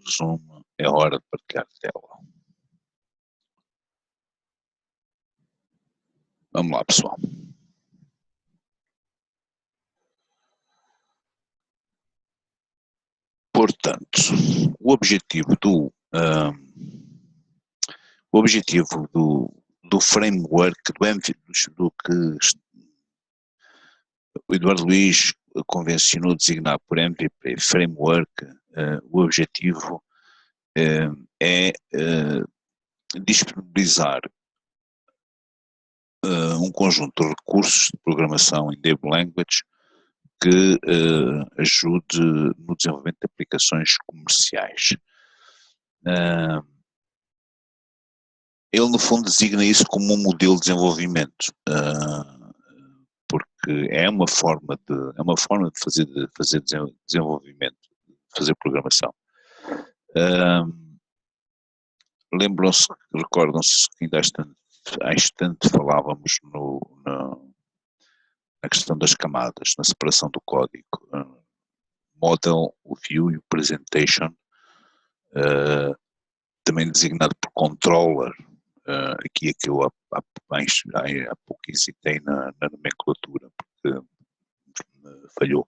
Zoom, é hora de partilhar tela. Vamos lá, pessoal. Portanto, o objetivo do framework do que o Eduardo Luiz convencionou designar por MVP Framework, o objetivo é disponibilizar um conjunto de recursos de programação em Dev Language que ajude no desenvolvimento de aplicações comerciais. Ele, no fundo, designa isso como um modelo de desenvolvimento, porque é uma forma de fazer desenvolvimento, de fazer programação. Recordam-se que ainda há instante falávamos na questão das camadas, na separação do código. Model, o view e o presentation, também designado por controller, aqui é que eu há pouco hesitei na nomenclatura, porque me falhou.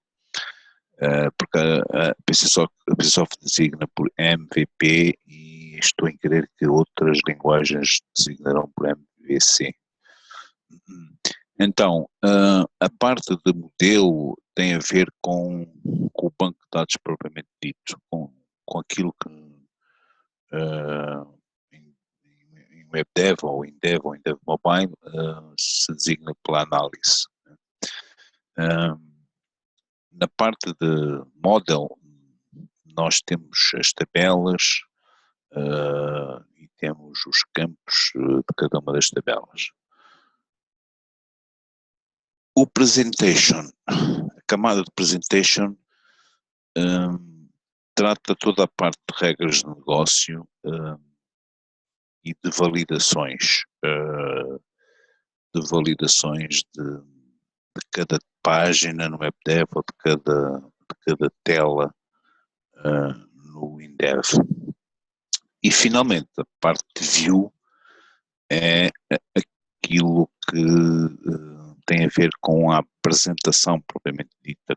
Porque a PCSoft designa por MVP e estou em crer que outras linguagens designarão por MVC. Então, a parte de modelo tem a ver com o banco de dados propriamente dito, com aquilo que em WebDev ou em Dev Mobile se designa pela análise. Na parte de model, nós temos as tabelas e temos os campos de cada uma das tabelas. O presentation, a camada de presentation trata toda a parte de regras de negócio e de validações, de cada página no WebDev ou de cada tela no InDev. E finalmente a parte de view é aquilo que tem a ver com a apresentação propriamente dita,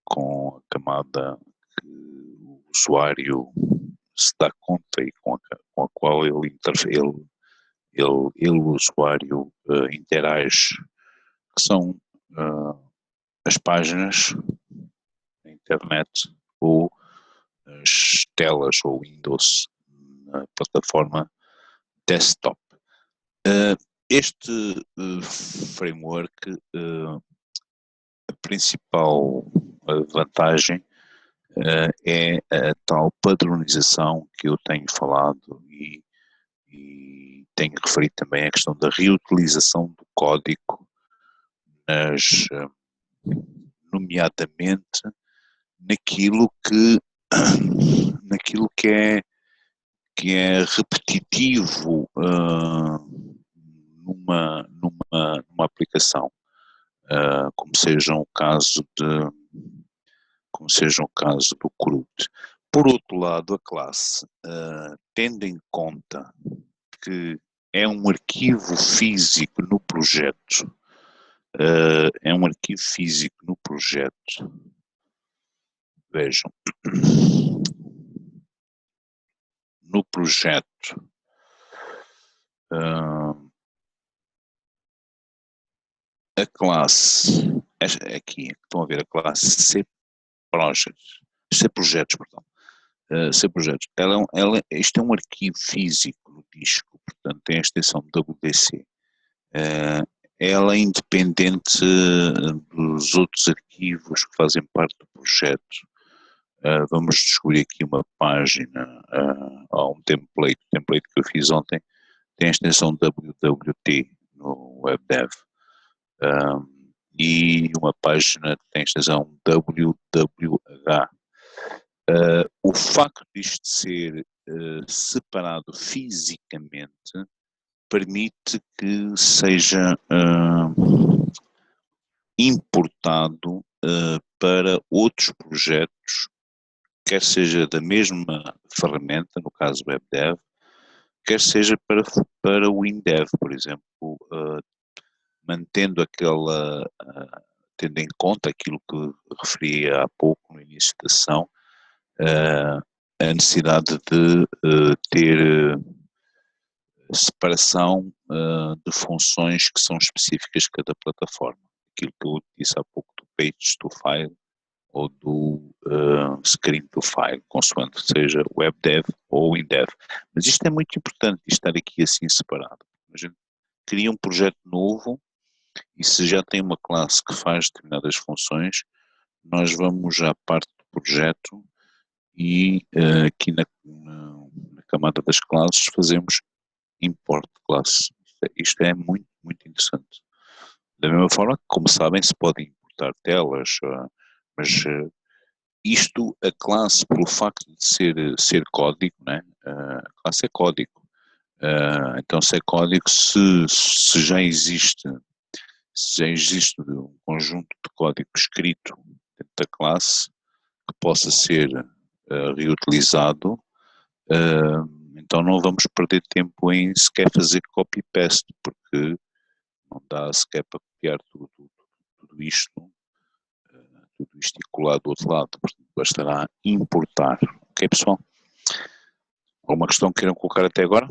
com a camada que o usuário se dá conta e com a qual ele o usuário interage, que são as páginas na internet ou as telas ou Windows na plataforma desktop. Este framework, a principal vantagem é a tal padronização que eu tenho falado e tenho referido também a questão da reutilização do código, nomeadamente naquilo que é repetitivo numa aplicação, como seja o caso do CRUD. Por outro lado, a classe, tendo em conta que é um arquivo físico no projeto, vejam, no projeto a classe, aqui estão a ver a classe C Projetos, isto é um arquivo físico no disco, portanto tem a extensão WDC. Ela é independente dos outros arquivos que fazem parte do projeto. Vamos descobrir aqui uma página, há um template que eu fiz ontem, tem a extensão WWT no WebDev, e uma página que tem a extensão WWH. O facto disto ser separado fisicamente permite que seja importado para outros projetos quer seja da mesma ferramenta, no caso WebDev, quer seja para o InDev, por exemplo, mantendo tendo em conta aquilo que referi há pouco no início da sessão, a necessidade de ter separação de funções que são específicas de cada plataforma. Aquilo que eu disse há pouco do Page to File ou do Screen to File, consoante seja WebDev ou InDev. Mas isto é muito importante, estar aqui assim separado. A gente cria um projeto novo e se já tem uma classe que faz determinadas funções, nós vamos à parte do projeto e aqui na camada das classes fazemos import de classe. Isto é muito, muito interessante. Da mesma forma que, como sabem, se podem importar telas, mas a classe, pelo facto de ser código, né? A classe é código. Então, se é código, se já existe um conjunto de código escrito dentro da classe que possa ser reutilizado, então não vamos perder tempo em sequer fazer copy-paste, porque não dá sequer para copiar tudo isto e colar do outro lado, portanto bastará importar. Ok, pessoal? Alguma questão que queiram colocar até agora?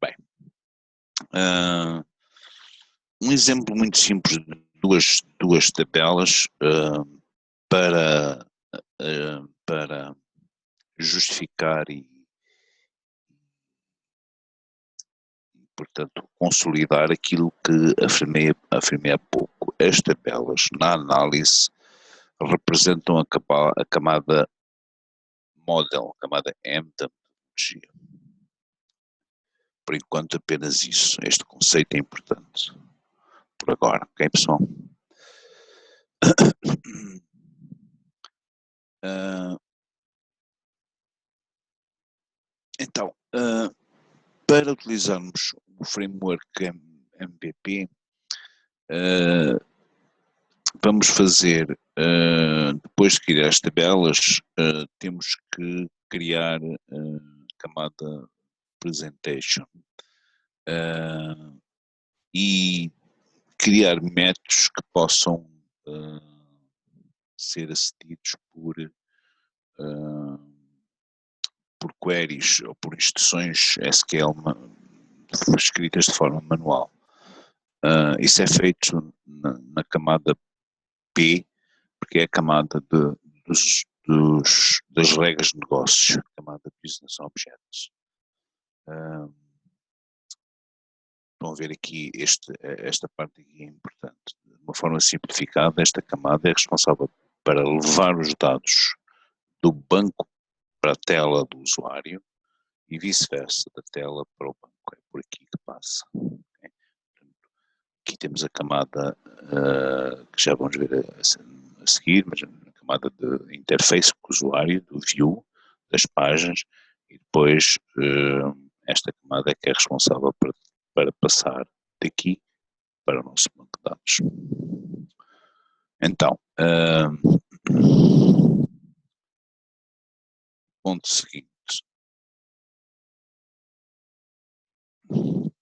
Bem, um exemplo muito simples de duas tabelas para justificar e, portanto, consolidar aquilo que afirmei há pouco. As tabelas, na análise, representam a camada model, a camada M da metodologia. Por enquanto, apenas isso. Este conceito é importante. Por agora, ok, pessoal? Então, para utilizarmos o framework MPP, vamos fazer, depois de criar as tabelas, temos que criar a camada presentation e criar métodos que possam ser acedidos por queries ou por instruções SQL escritas de forma manual. Isso é feito na camada P, porque é a camada das regras de negócios, a camada Business Objects. Estão a ver aqui, esta parte aqui é importante. De uma forma simplificada, esta camada é responsável para levar os dados do banco para a tela do usuário e vice-versa, da tela para o banco. É por aqui que passa. Okay? Aqui temos a camada que já vamos ver a seguir, mas a camada de interface com o usuário, do view, das páginas, e depois esta camada é que é responsável para passar daqui para o nosso banco de dados. Então, ponto seguinte.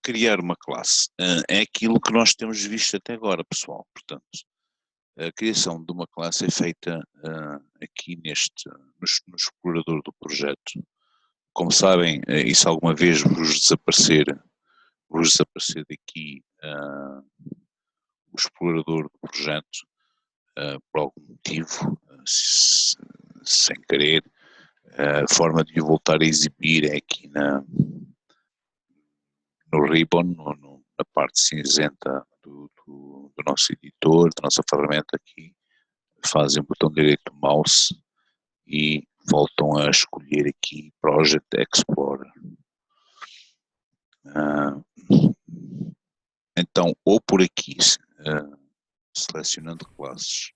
Criar uma classe é aquilo que nós temos visto até agora, pessoal. Portanto, a criação de uma classe é feita aqui no explorador do projeto. Como sabem, e se alguma vez vos desaparecer daqui o explorador do projeto, por algum motivo, sem querer, a forma de o voltar a exibir é aqui no ribbon, na parte cinzenta do nosso editor, da nossa ferramenta aqui, fazem o botão direito do mouse e voltam a escolher aqui Project Explorer. Então, ou por aqui, selecionando classes,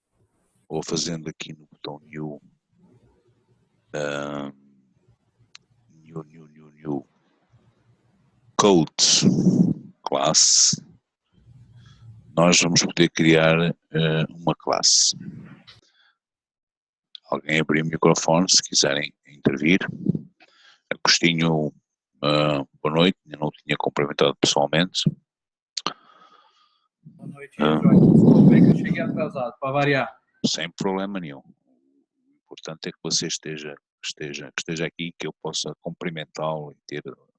ou fazendo aqui no botão New, Code Class, nós vamos poder criar uma classe. Alguém abrir o microfone se quiserem intervir. Agostinho, boa noite, eu não tinha cumprimentado pessoalmente. Boa noite, Jorge. Desculpa aí que eu cheguei atrasado, para variar. Sem problema nenhum. O importante é que você esteja aqui, que eu possa cumprimentá-lo e ter o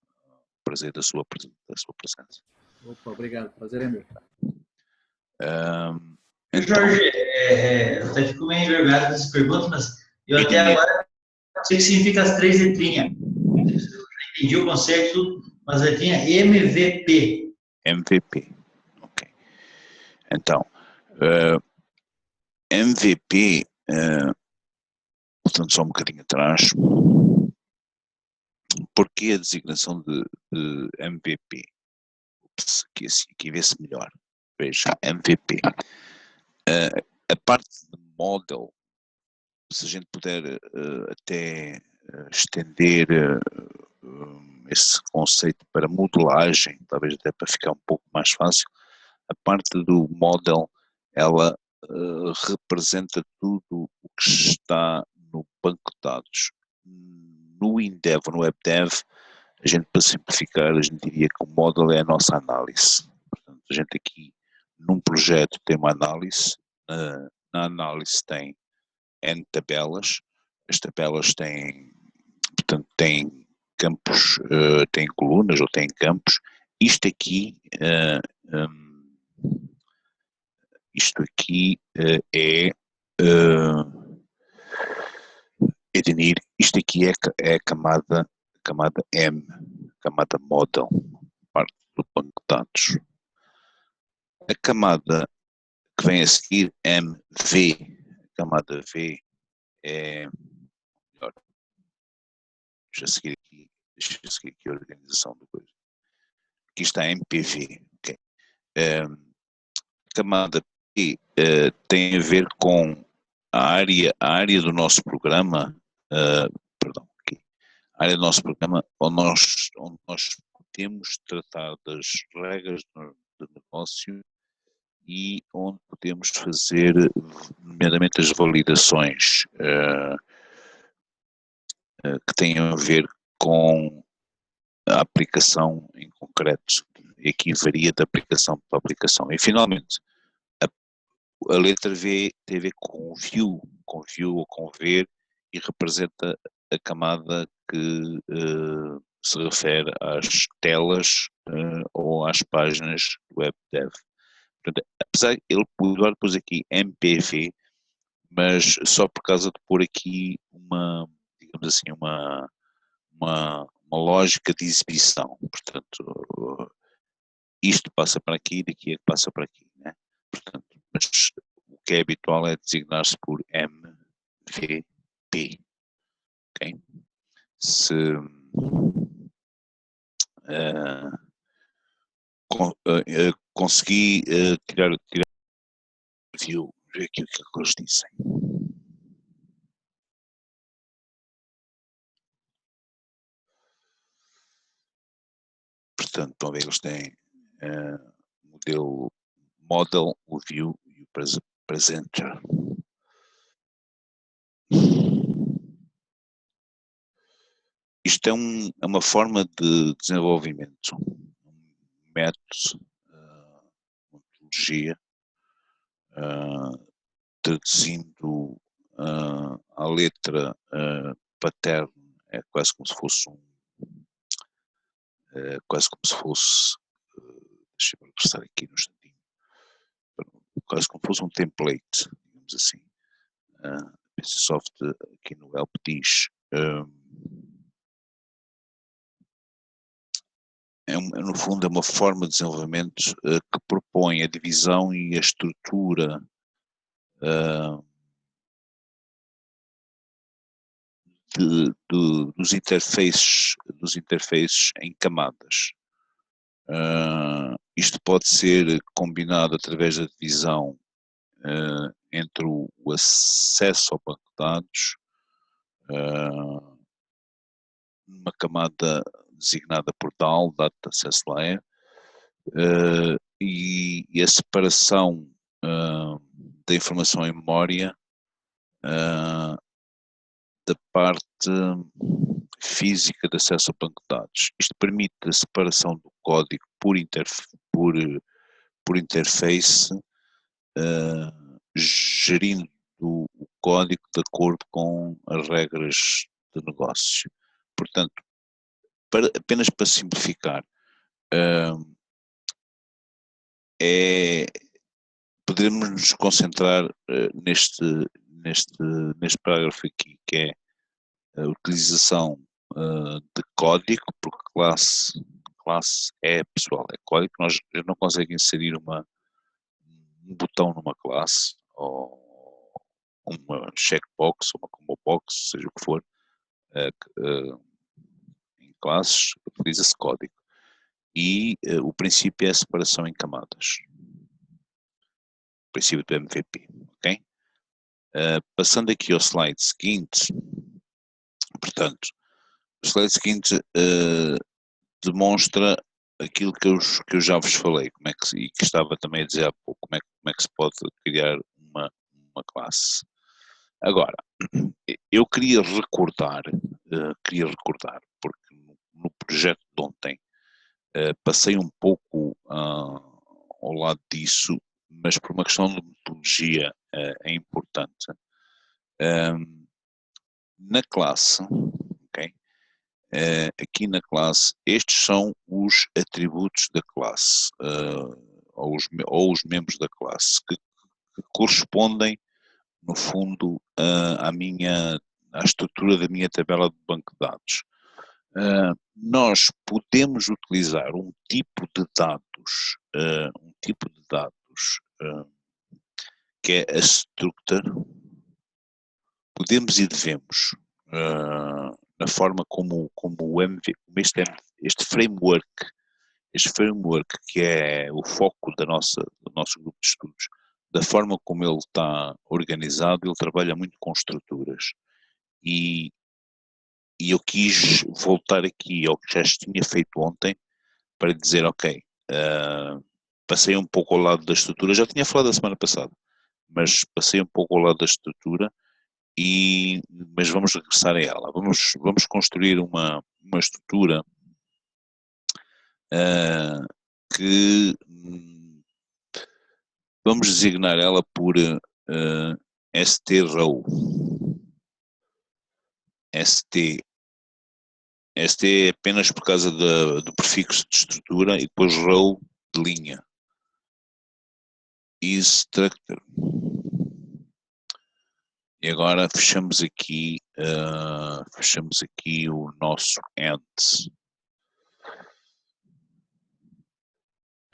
prazer da sua presença. Opa, obrigado, prazer é meu. Então, Jorge, eu até fico meio envergonhado com essas perguntas, mas eu até agora não sei o que significa as três letrinhas. Eu entendi o conceito, mas a letrinha MVP. MVP, ok. Então, MVP, portanto, só um bocadinho atrás. Porquê a designação de MVP? Ups, aqui vê-se melhor. Veja, MVP. A parte de model, se a gente puder até estender esse conceito para modelagem, talvez até para ficar um pouco mais fácil, a parte do model, ela representa tudo o que está no banco de dados. No Indev, no WebDev, a gente, para simplificar, a gente diria que o model é a nossa análise. Portanto, a gente aqui, num projeto, tem uma análise, na análise tem N tabelas, as tabelas têm, portanto, têm campos, têm colunas ou têm campos. Isto aqui, é Edenir, isto aqui é a camada M, camada model, parte do banco de dados. A camada que vem a seguir, MV, a camada V é melhor. Deixa eu seguir aqui a organização da coisa. Aqui está MPV, ok. A camada P tem a ver com a área do nosso programa, a área do nosso programa onde nós podemos tratar das regras de negócio e onde podemos fazer, nomeadamente, as validações que têm a ver com a aplicação em concreto. E aqui varia de aplicação para aplicação. E, finalmente, a letra V tem a ver com view ou com ver, e representa a camada que se refere às telas ou às páginas do WebDev. Portanto, apesar de ele poder pôr aqui MPV, mas só por causa de pôr aqui digamos assim, uma lógica de exibição. Portanto, isto passa para aqui, daqui é que passa para aqui, né? Portanto, mas o que é habitual é designar-se por MVP, ok? Se consegui tirar view, ver aqui o que eles dizem. Portanto, estão a ver, eles têm model, o view e o presenter. Isto é uma forma de desenvolvimento, um método, uma metodologia, traduzindo a letra pattern, é quase como se fosse deixa-me regressar aqui no instantinho, quase como se fosse um template, digamos assim. Microsoft aqui no help diz no fundo é uma forma de desenvolvimento que propõe a divisão e a estrutura dos interfaces em camadas. Isto pode ser combinado através da divisão entre o acesso ao banco de dados, numa camada designada por DAL, Data Access Layer, e a separação da informação em memória da parte física de acesso ao banco de dados. Isto permite a separação do código por interface, gerindo o código de acordo com as regras de negócio. Portanto, apenas para simplificar, poderemos nos concentrar neste parágrafo aqui, que é a utilização de código, porque classe é pessoal, é código. Nós não conseguimos inserir um botão numa classe, ou uma checkbox, ou uma combo box, seja o que for, em classes, utiliza-se código. E o princípio é a separação em camadas. O princípio do MVP, ok? Passando aqui ao slide seguinte, portanto, o slide seguinte demonstra aquilo que eu já vos falei, e que estava também a dizer há pouco, como é que se pode criar uma classe. Agora, eu queria recordar, porque no projeto de ontem passei um pouco ao lado disso, mas por uma questão de metodologia é importante. Na classe, ok? Aqui na classe, estes são os atributos da classe, ou os membros da classe, que correspondem, no fundo, à estrutura da minha tabela de banco de dados. Nós podemos utilizar um tipo de dados, que é a structure. Podemos e devemos, na forma como este framework que é o foco do nosso grupo de estudos, da forma como ele está organizado, ele trabalha muito com estruturas. E eu quis voltar aqui ao que já tinha feito ontem, para dizer, ok, passei um pouco ao lado da estrutura, já tinha falado a semana passada, mas passei um pouco ao lado da estrutura, mas vamos regressar a ela. Vamos construir uma estrutura que vamos designar ela por ST-row. ST é apenas por causa do prefixo de estrutura, e depois row de linha. Structure. E agora fechamos aqui o nosso end.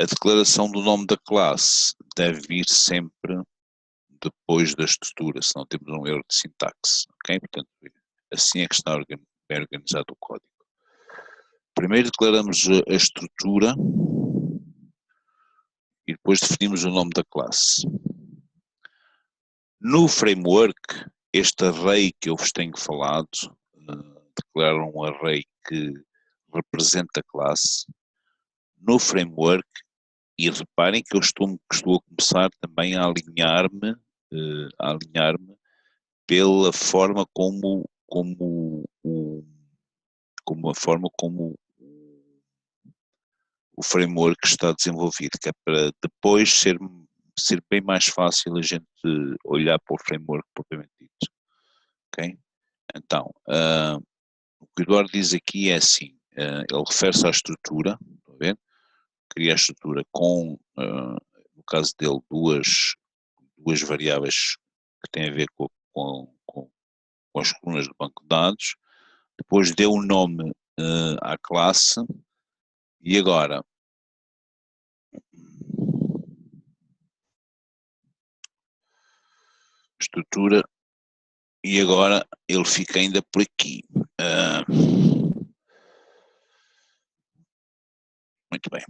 A declaração do nome da classe deve vir sempre depois da estrutura, senão temos um erro de sintaxe, ok? Portanto, assim é que está bem organizado o código. Primeiro declaramos a estrutura e depois definimos o nome da classe. No framework, este array que eu vos tenho falado, declarar um array que representa a classe. No framework, e reparem que eu estou a começar também a alinhar-me pela forma como o framework está desenvolvido, que é para depois ser bem mais fácil a gente olhar para o framework propriamente dito. Ok? Então, o que o Eduardo diz aqui é assim, ele refere-se à estrutura, estão a ver? Cria a estrutura com, no caso dele, duas variáveis que têm a ver com as colunas do banco de dados, depois deu o nome à classe, e agora estrutura, e agora ele fica ainda por aqui. Muito bem.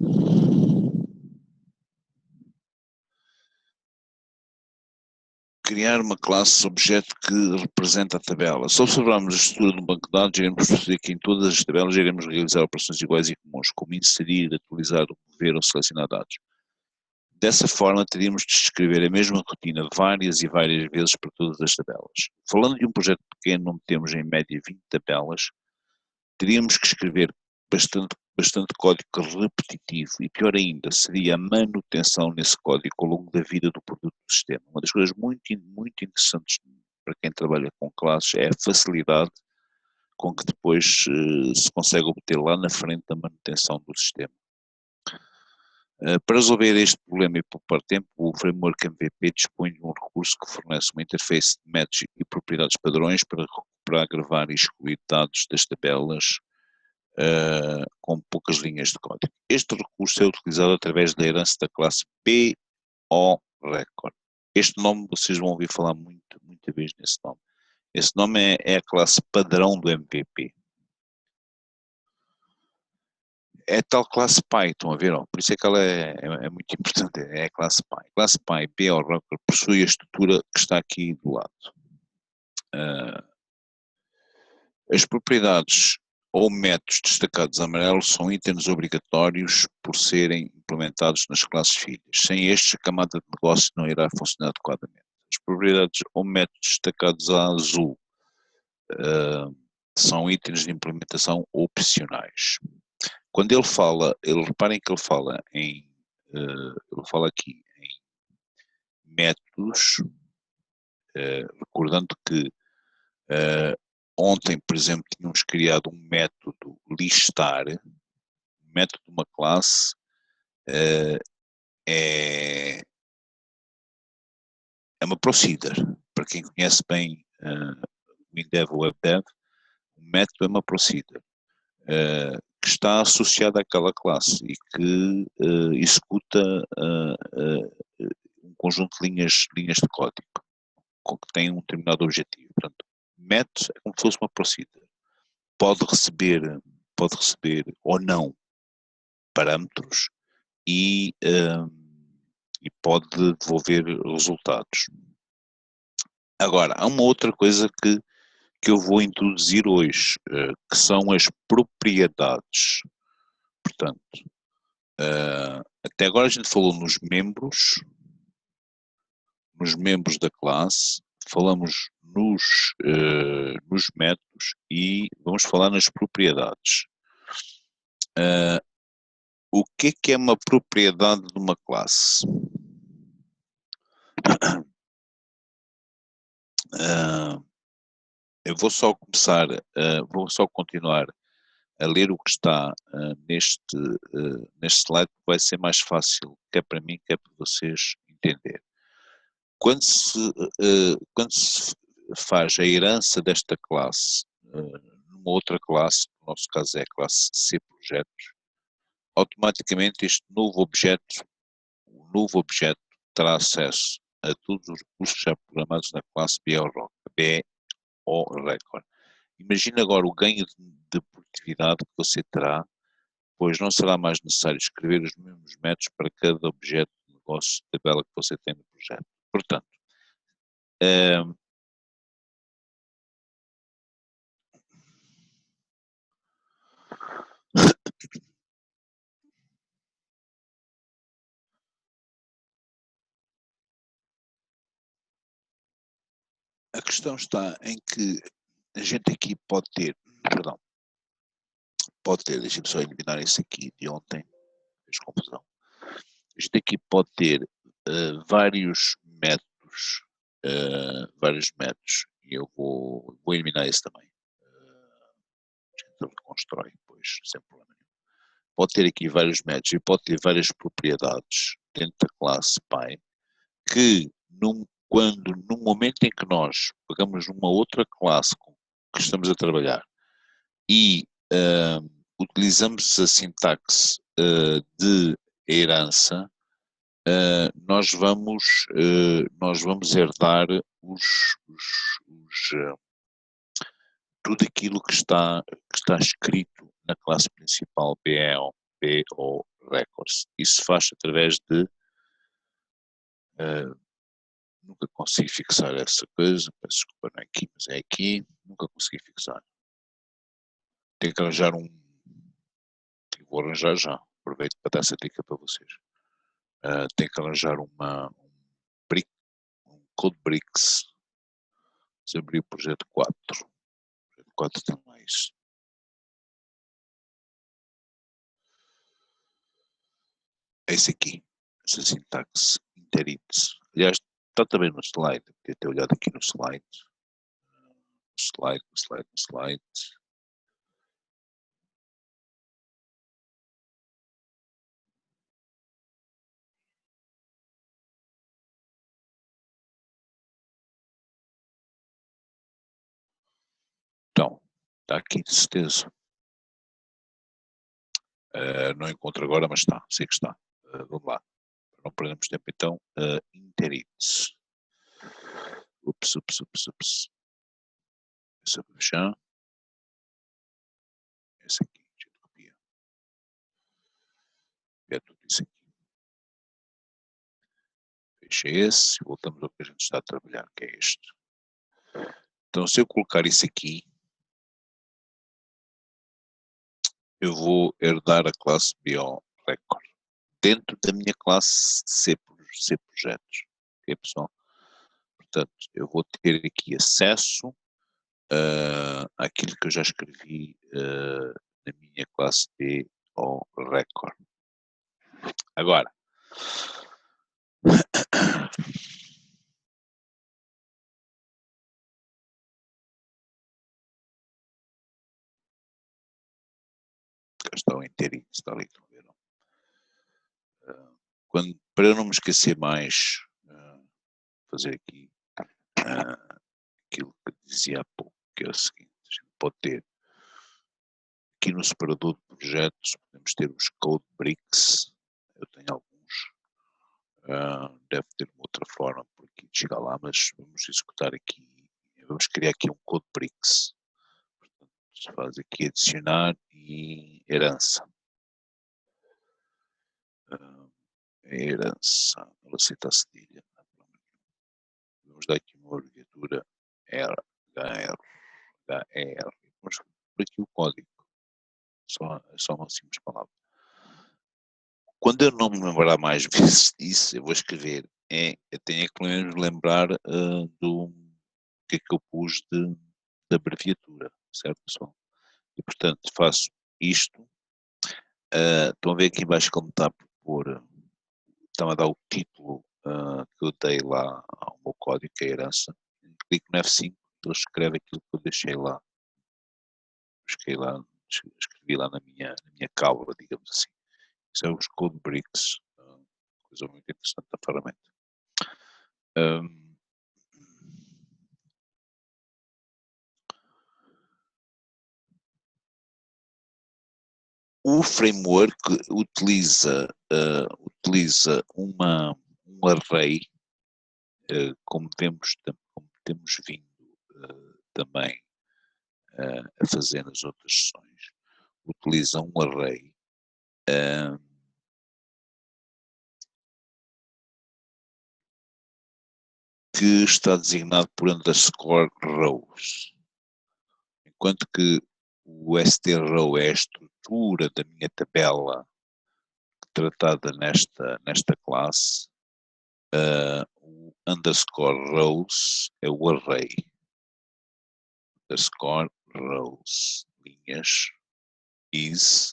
Criar uma classe objeto que representa a tabela. Se observarmos a estrutura de um banco de dados, iremos perceber que em todas as tabelas iremos realizar operações iguais e comuns, como inserir, atualizar, mover ou selecionar dados. Dessa forma, teríamos de escrever a mesma rotina várias e várias vezes para todas as tabelas. Falando de um projeto pequeno, onde temos em média 20 tabelas, teríamos que escrever bastante código repetitivo e, pior ainda, seria a manutenção nesse código ao longo da vida do produto do sistema. Uma das coisas muito interessantes para quem trabalha com classes é a facilidade com que depois se consegue obter lá na frente a manutenção do sistema. Para resolver este problema e poupar tempo, o framework MVP dispõe de um recurso que fornece uma interface de match e propriedades padrões para recuperar, gravar e excluir dados das tabelas com poucas linhas de código. Este recurso é utilizado através da herança da classe PO-Record. Este nome vocês vão ouvir falar muita vez nesse nome. Esse nome é a classe padrão do MVP. É tal classe Pi, estão a ver? Por isso é que ela é muito importante, é a classe Pi. A classe Pi PO-Record possui a estrutura que está aqui do lado. As propriedades ou métodos destacados amarelo são itens obrigatórios por serem implementados nas classes filhas. Sem estes, a camada de negócio não irá funcionar adequadamente. As propriedades ou métodos destacados a azul são itens de implementação opcionais. Quando ele fala, reparem que ele fala aqui em métodos, recordando que ontem, por exemplo, tínhamos criado um método listar, o método de uma classe é uma procedure. Para quem conhece bem WinDev ou WebDev, o método é uma procedure que está associada àquela classe e que executa um conjunto de linhas de código que tem um determinado objetivo. Portanto, método é como se fosse uma procedure. Pode receber ou não parâmetros e pode devolver resultados. Agora, há uma outra coisa que eu vou introduzir hoje, que são as propriedades. Portanto, até agora a gente falou nos membros da classe, falamos nos métodos e vamos falar nas propriedades. O que é uma propriedade de uma classe? Eu vou só continuar a ler o que está neste slide, que vai ser mais fácil, quer para mim, quer para vocês entenderem. Quando se faz a herança desta classe numa outra classe, no nosso caso é a classe C projetos, automaticamente este novo objeto terá acesso a todos os recursos já programados na classe BO-Record. Imagina agora o ganho de produtividade que você terá, pois não será mais necessário escrever os mesmos métodos para cada objeto de negócio de tabela que você tem no projeto. Portanto, a questão está em que a gente aqui pode ter, deixa-me só eliminar isso aqui de ontem, fez confusão. A gente aqui pode ter vários métodos, e eu vou eliminar esse também. A gente reconstrói depois, sem problema nenhum. Pode ter aqui vários métodos e pode ter várias propriedades dentro da classe Pi que no momento em que nós pegamos uma outra classe com que estamos a trabalhar e utilizamos a sintaxe de herança, nós vamos herdar tudo aquilo que está escrito na classe principal BO Records. Isso se faz através de nunca consegui fixar essa coisa, peço desculpa, não é aqui, mas é aqui, nunca consegui fixar. Tenho que arranjar vou arranjar já, aproveito para dar essa dica para vocês. Tenho que arranjar um CodeBricks. Se abrir o projeto 4. O projeto 4 tem mais. É esse aqui. Essa sintaxe interites. Aliás, está também no slide. Podia ter olhado aqui no slide. Slide. Então, está aqui de certeza. Não encontro agora, mas está. Sei que está. Vamos lá. Não perdemos tempo então. Interites. Ups. Essa já. Esse aqui, a gente copia. É tudo isso aqui. Fecha esse. Voltamos ao que a gente está a trabalhar, que é este. Então, se eu colocar isso aqui, eu vou herdar a classe BioRecord dentro da minha classe C projetos. Ok, pessoal? Portanto, eu vou ter aqui acesso àquilo que eu já escrevi na minha classe BioRecord. Agora, está o inteirinho, está ali, estão a ver? Para eu não me esquecer mais, fazer aqui aquilo que dizia há pouco, que é o seguinte: a gente pode ter aqui no separador de projetos, podemos ter os CodeBricks, eu tenho alguns, deve ter uma outra forma por aqui de chegar lá, mas vamos executar aqui, vamos criar aqui um CodeBricks. Portanto, se faz aqui adicionar e herança. Herança, ela aceita a cedilha. Vamos dar aqui uma abreviatura HR. Vamos por aqui o código. Só uma simples palavra. Quando eu não me lembrar mais vezes disso, eu vou escrever. Eu tenho que pelo menos lembrar do que é que eu pus de abreviatura, certo, pessoal? E portanto faço isto. Estão a ver aqui embaixo como está a propor, está a dar o título que eu dei lá ao meu código, que é a herança. Clico no F5, ele escreve aquilo que eu deixei lá. Escrevi lá na minha cábula, digamos assim. Isso é os CodeBricks, coisa muito interessante da ferramenta. O framework utiliza um array, como temos vindo também a fazer nas outras sessões, utiliza um array que está designado por underscore rows, enquanto que o STRow é a estrutura da minha tabela tratada nesta classe. O underscore rows é o array. Underscore rows, linhas, is,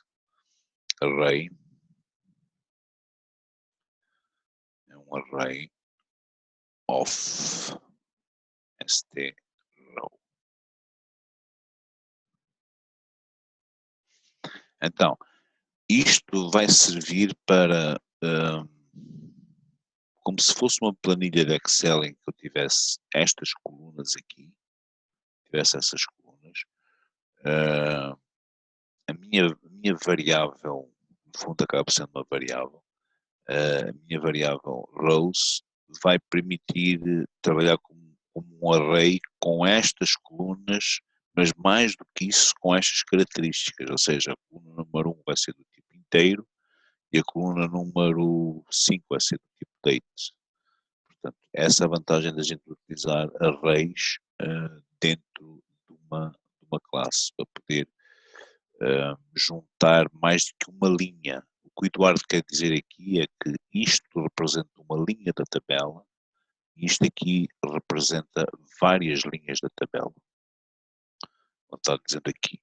array, é um array of STRow. Então, isto vai servir para, como se fosse uma planilha de Excel em que eu tivesse estas colunas aqui, tivesse essas colunas, a minha variável, no fundo acaba sendo uma variável, a minha variável rows vai permitir trabalhar como um array com estas colunas, mas mais do que isso com estas características, ou seja, a coluna número 1 vai ser do tipo inteiro e a coluna número 5 vai ser do tipo date. Portanto, essa é a vantagem da gente utilizar arrays dentro de uma classe, para poder juntar mais do que uma linha, o que o Eduardo quer dizer aqui é que isto representa uma linha da tabela e isto aqui representa várias linhas da tabela. Ele está dizendo aqui.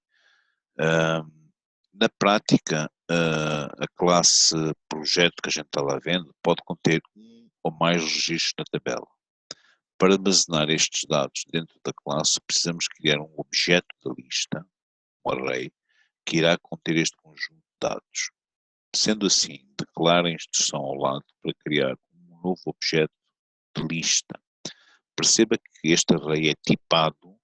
Na prática, a classe projeto que a gente está lá vendo pode conter um ou mais registros na tabela. Para armazenar estes dados dentro da classe, precisamos criar um objeto da lista, um array, que irá conter este conjunto de dados. Sendo assim, declare a instrução ao lado para criar um novo objeto de lista. Perceba que este array é tipado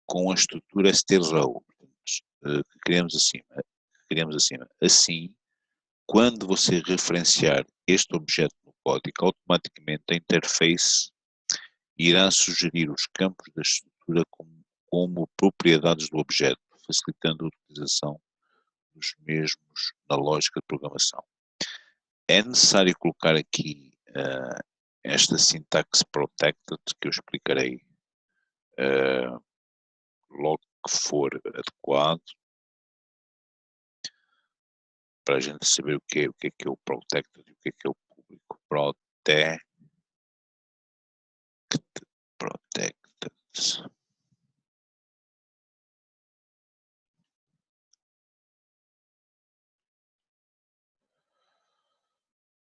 com a estrutura strrow, que criamos acima. Assim, quando você referenciar este objeto no código, automaticamente a interface irá sugerir os campos da estrutura como propriedades do objeto, facilitando a utilização dos mesmos na lógica de programação. É necessário colocar aqui esta syntax protected, que eu explicarei logo que for adequado, para a gente saber o que é o protected e o que é o público. Protected.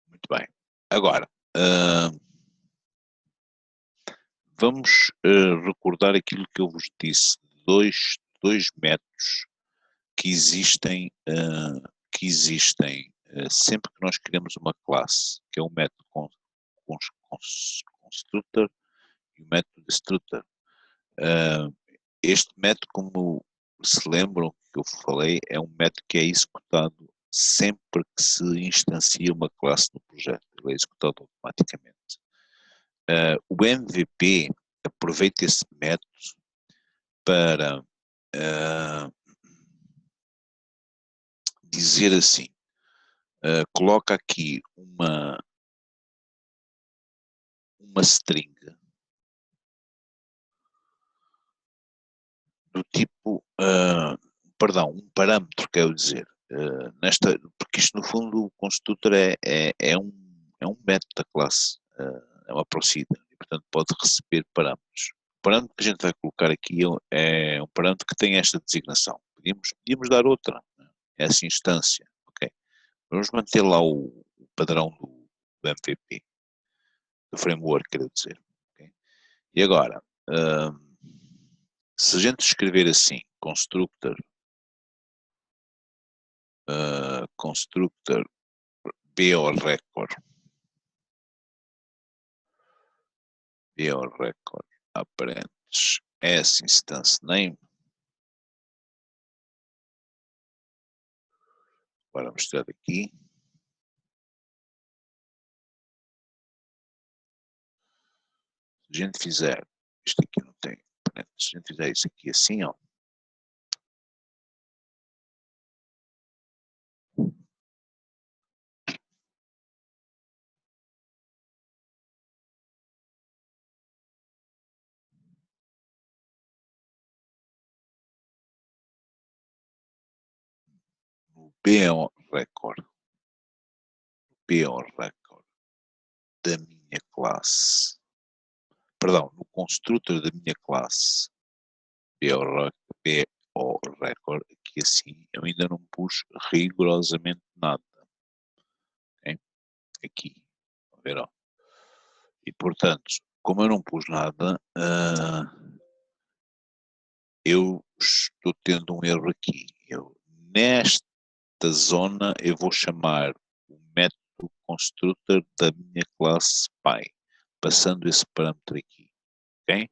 Muito bem. Agora, vamos recordar aquilo que eu vos disse, dois métodos que existem sempre que nós criamos uma classe, que é o método constructor e o método destructor. Este método, como se lembram que eu falei, é um método que é executado sempre que se instancia uma classe no projeto, ele é executado automaticamente. O MVP aproveita esse método para dizer assim, coloca aqui uma string do tipo, um parâmetro, quero dizer, porque isto no fundo o construtor é um método da classe, é uma procedure, e portanto pode receber parâmetros. O parâmetro que a gente vai colocar aqui é um parâmetro que tem esta designação. Podíamos dar outra, essa instância, ok? Vamos manter lá o padrão do MVP, do framework, quero dizer. Okay? E agora, se a gente escrever assim, constructor BORecord aparentes s instance name, para mostrar aqui, se a gente fizer, isto aqui não tem, se a gente fizer isso aqui assim, ó, no BORecord da minha classe, perdão, no construtor da minha classe BORecord, aqui assim, eu ainda não pus rigorosamente nada. Okay? Aqui, a ver, ó. E portanto, como eu não pus nada, eu estou tendo um erro aqui. Nesta zona eu vou chamar o método constructor da minha classe Py, passando esse parâmetro aqui, ok?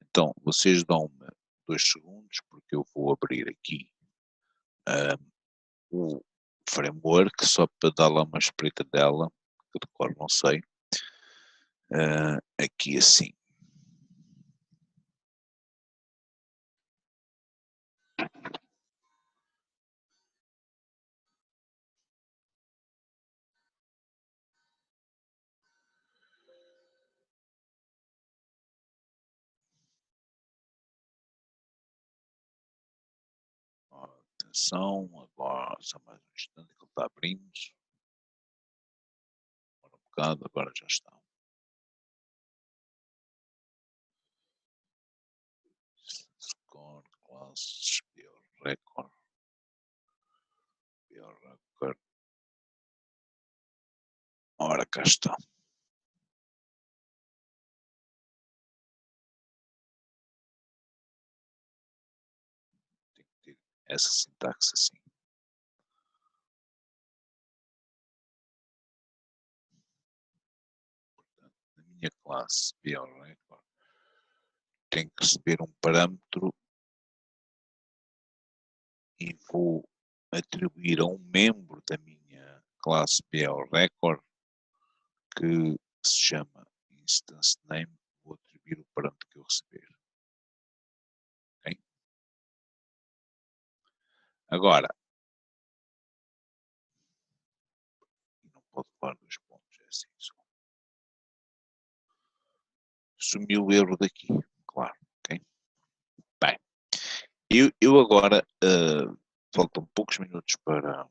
Então, vocês dão-me 2 segundos, porque eu vou abrir aqui o framework, só para dar lá uma espreita dela, que de cor não sei, aqui assim. apresentação. Agora, só mais um instante que ele está abrindo. Um bocado, agora já está. Score, classes, biorecord. Biorecord. Ora, cá está. Tem que ter essa sintaxe assim. Portanto, na minha classe biorecord tem que receber um parâmetro e vou atribuir a um membro da minha classe biorecord que se chama instance name, vou atribuir o parâmetro que eu receber. Okay? Agora, não pode levar 2 pontos, é assim só. Sumiu o erro daqui, claro. Okay? Bem, eu agora, faltam poucos minutos para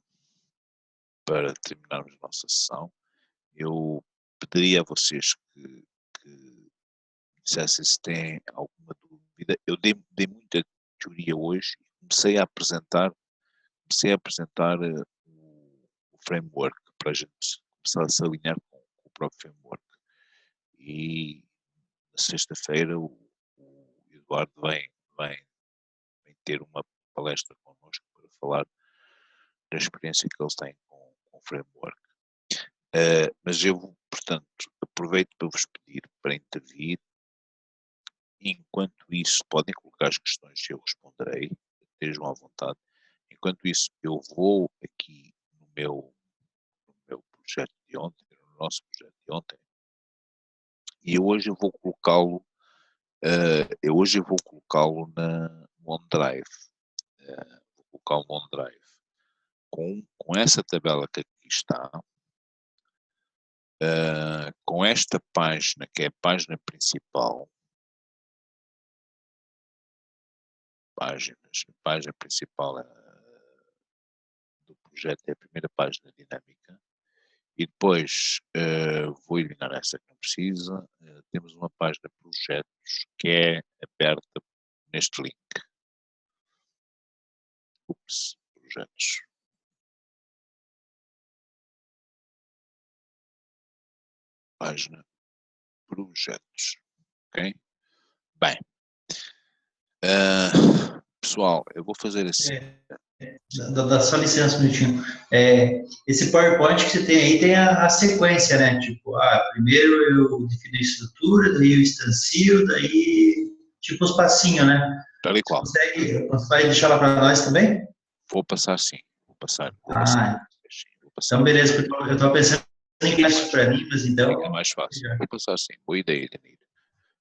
terminarmos a nossa sessão. Eu pediria a vocês que dissessem se têm alguma dúvida. Eu dei muita teoria hoje e comecei a apresentar o framework para a gente começar a se alinhar com o próprio framework. E na sexta-feira o Eduardo vem ter uma palestra connosco para falar da experiência que eles têm com o framework. Mas eu, portanto, aproveito para vos pedir para intervir. Enquanto isso, podem colocar as questões e eu responderei, estejam à vontade. Enquanto isso, eu vou aqui no meu projeto de ontem, no nosso projeto de ontem, e hoje eu vou colocá-lo no OneDrive. Vou colocá-lo no OneDrive. Com essa tabela que aqui está, com esta página, que é a página principal, a página principal do projeto é a primeira página dinâmica, e depois vou eliminar essa que não precisa. Temos uma página projetos que é aberta neste link. Projetos. Página projetos. Ok? Bem. Pessoal, eu vou fazer assim. Dá só licença um minutinho. Esse PowerPoint que você tem aí tem a sequência, né? Tipo, primeiro eu defino a estrutura, daí eu instancio, daí tipo os passinhos, né? Tal e qual. Você vai deixar lá para nós também? Vou passar sim. Vou passar. Então beleza, eu estava pensando em criar isso para mim, mas então... Fica mais fácil. Vou passar sim. Boa ideia, Danilo.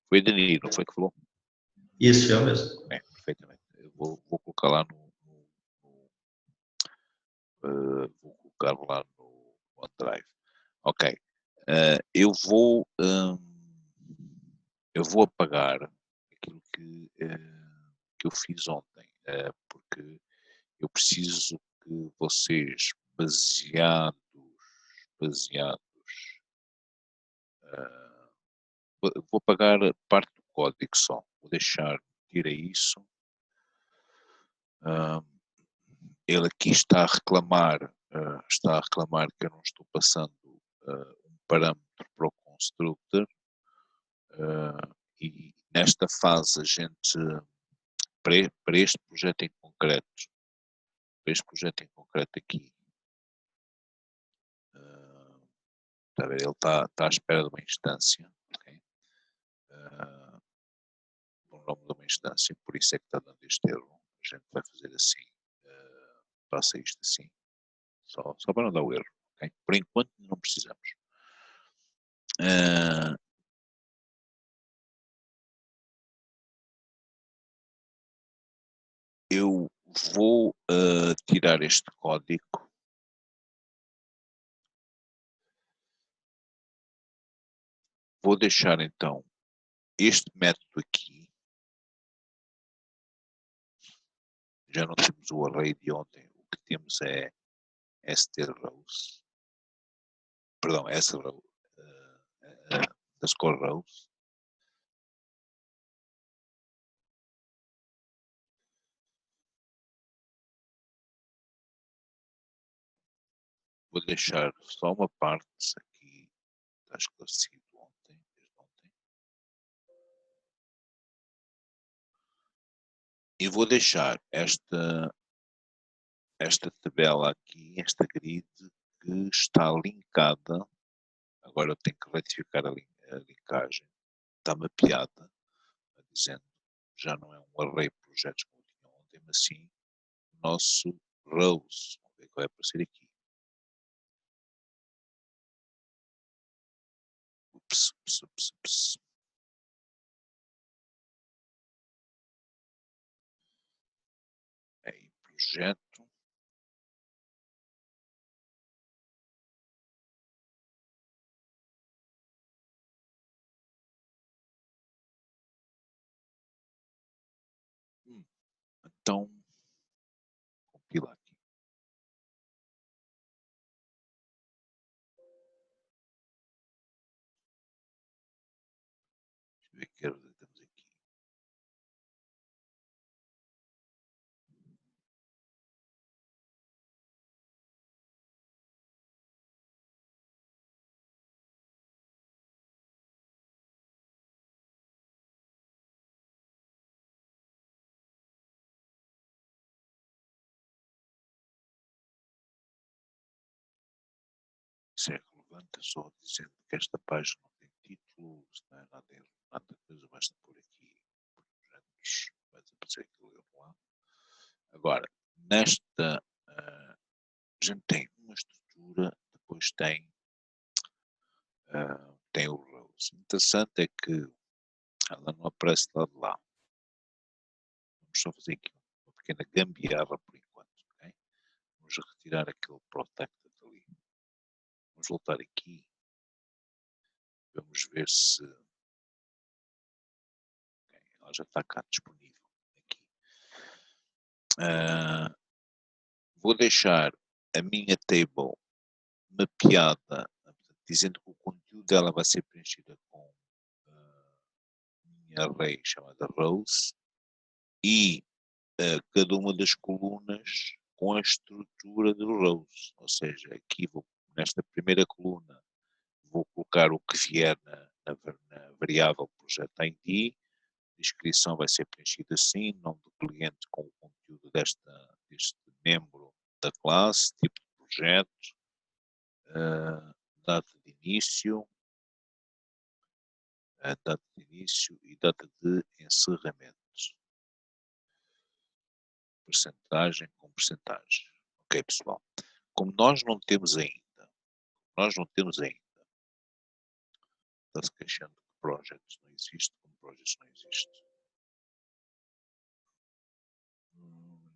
Foi Danilo, não foi que falou? Isso, eu mesmo. Perfeitamente. Eu vou colocar lá vou colocar lá no OneDrive. Ok. Eu vou apagar aquilo que eu fiz ontem, porque eu preciso que vocês, baseados, vou apagar parte do código só, vou deixar, tira isso. Ele aqui está a reclamar que eu não estou passando um parâmetro para o constructor, e nesta fase a gente, para este projeto em concreto aqui, está a ver, ele está à espera de uma instância, okay? O nome de uma instância, por isso é que está dando este erro. A gente vai fazer assim, passa isto assim, só para não dar o erro, okay? Por enquanto não precisamos. Eu vou tirar este código. Vou deixar então este método aqui. já não temos o array de ontem, o que temos é ST-rows, perdão, S-row, da score rows. Vou deixar só uma parte aqui, está esclarecido ontem, desde ontem. E vou deixar esta tabela aqui, esta grid, que está linkada. Agora eu tenho que retificar a linkagem. Está mapeada, dizendo já não é um array de projetos como eu tinha ontem, mas sim o nosso rows. Vamos ver qual vai aparecer aqui. Ups. Aí, projeto. Então, compila aqui. Deixa eu ver que erro temos aqui. Isso é relevante, só dizendo que esta página não tem título, se não é nada coisa, basta pôr aqui projetos, vai desaparecer aquilo lá. Agora, nesta, a gente tem uma estrutura, depois tem o rows. O interessante é que ela não aparece lá de lá. Vamos só fazer aqui uma pequena gambiarra por enquanto, ok? Vamos retirar aquele protected ali. Vamos voltar aqui. Vamos ver se ela já está cá disponível. Aqui. Vou deixar a minha table mapeada, dizendo que o conteúdo dela vai ser preenchida com minha array chamada rows e cada uma das colunas com a estrutura do rows. Ou seja, aqui nesta primeira coluna vou colocar o que vier na variável projeto ID. A descrição vai ser preenchida assim, nome do cliente com o conteúdo deste membro da classe, tipo de projeto, data de início, e data de encerramento. Percentagem com percentagem. Ok, pessoal. Como nós não temos ainda, está-se queixando que projects não existe, como projects não existe.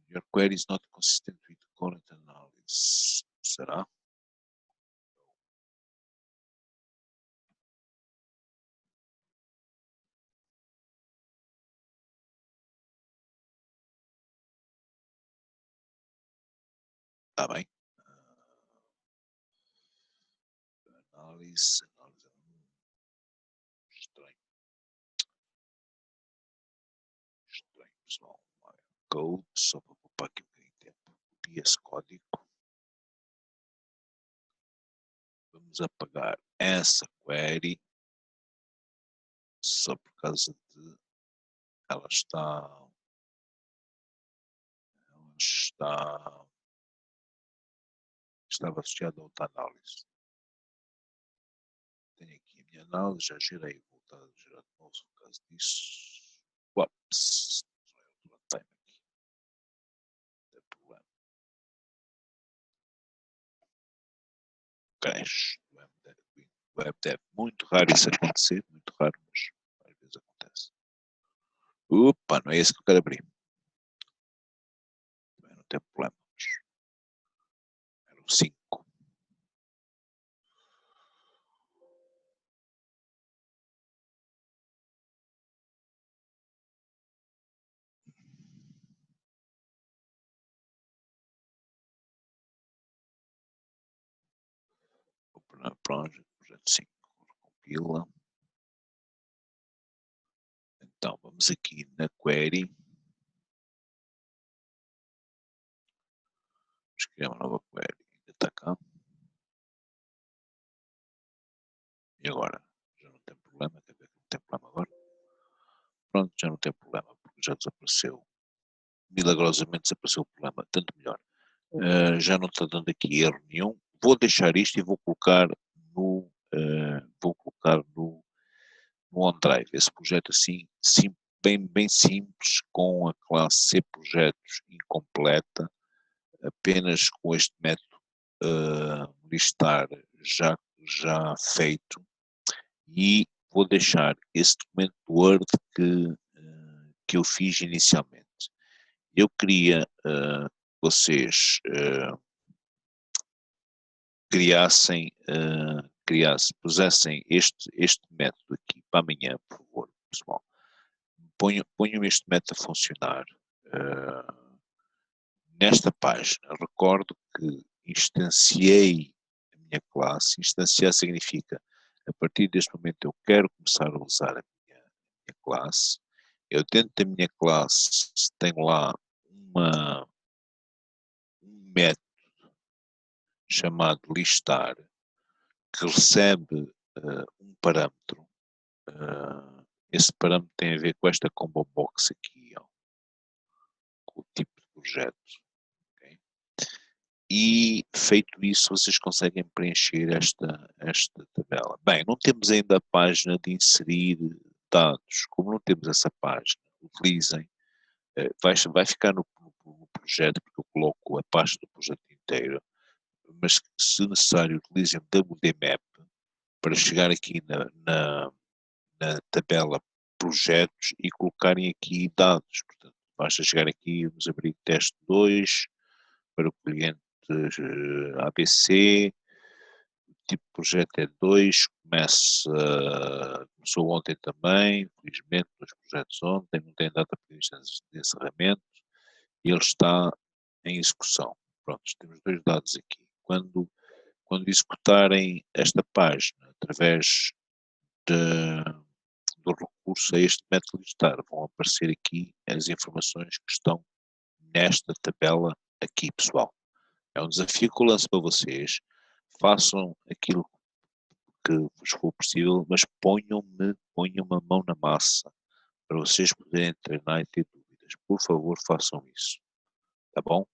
Your query is not consistent with current analysis. Será? Está bem. Análise. Estranho, pessoal. Code, só para poupar aqui um bocadinho de tempo. Copia esse código. Vamos apagar essa query. Só por causa de ela estava associada a outra análise. Tenho aqui a minha análise, já gerei, vou voltar a gerar de novo por causa disso. Ups, time aqui. Não tem problema. Crash do WebDev. Muito raro isso acontecer, muito raro, mas às vezes acontece. Opa, não é esse que eu quero abrir. Também não tem problema. Era o 5. projeto 5, compila. Então, vamos aqui na query. Vamos criar uma nova query. Ainda está cá. E agora? Já não tem problema. Quer ver que não tem problema agora? Pronto, já não tem problema, porque já desapareceu. Milagrosamente desapareceu o problema. Tanto melhor. Já não está dando aqui erro nenhum. Vou deixar isto e vou colocar no OneDrive. Esse projeto assim, bem simples, com a classe C projetos incompleta, apenas com este método listar já feito, e vou deixar esse documento Word que eu fiz inicialmente. Eu queria que vocês pusessem este método aqui para amanhã, por favor, pessoal. Ponham este método a funcionar nesta página. Recordo que instanciei a minha classe. Instanciar significa, a partir deste momento eu quero começar a usar a minha classe. Eu dentro da minha classe tenho lá um método chamado listar, que recebe um parâmetro. Esse parâmetro tem a ver com esta combo box aqui, ó, com o tipo de projeto. Okay? E feito isso, vocês conseguem preencher esta tabela. Bem, não temos ainda a página de inserir dados. Como não temos essa página, utilizem. Vai ficar no projeto, porque eu coloco a página do projeto inteiro, mas se necessário utilizem o WDMap para chegar aqui na tabela projetos e colocarem aqui dados. Portanto, basta chegar aqui, vamos abrir teste 2 para o cliente ABC, o tipo de projeto é 2, começou ontem também, felizmente, nos projetos ontem, não tem data prevista de encerramento, e ele está em execução. Pronto, temos 2 dados aqui. Quando executarem esta página através do recurso a este método listar, vão aparecer aqui as informações que estão nesta tabela aqui, pessoal. É um desafio que eu lanço para vocês. Façam aquilo que vos for possível, mas ponham a mão na massa para vocês poderem treinar e ter dúvidas. Por favor, façam isso. Tá bom?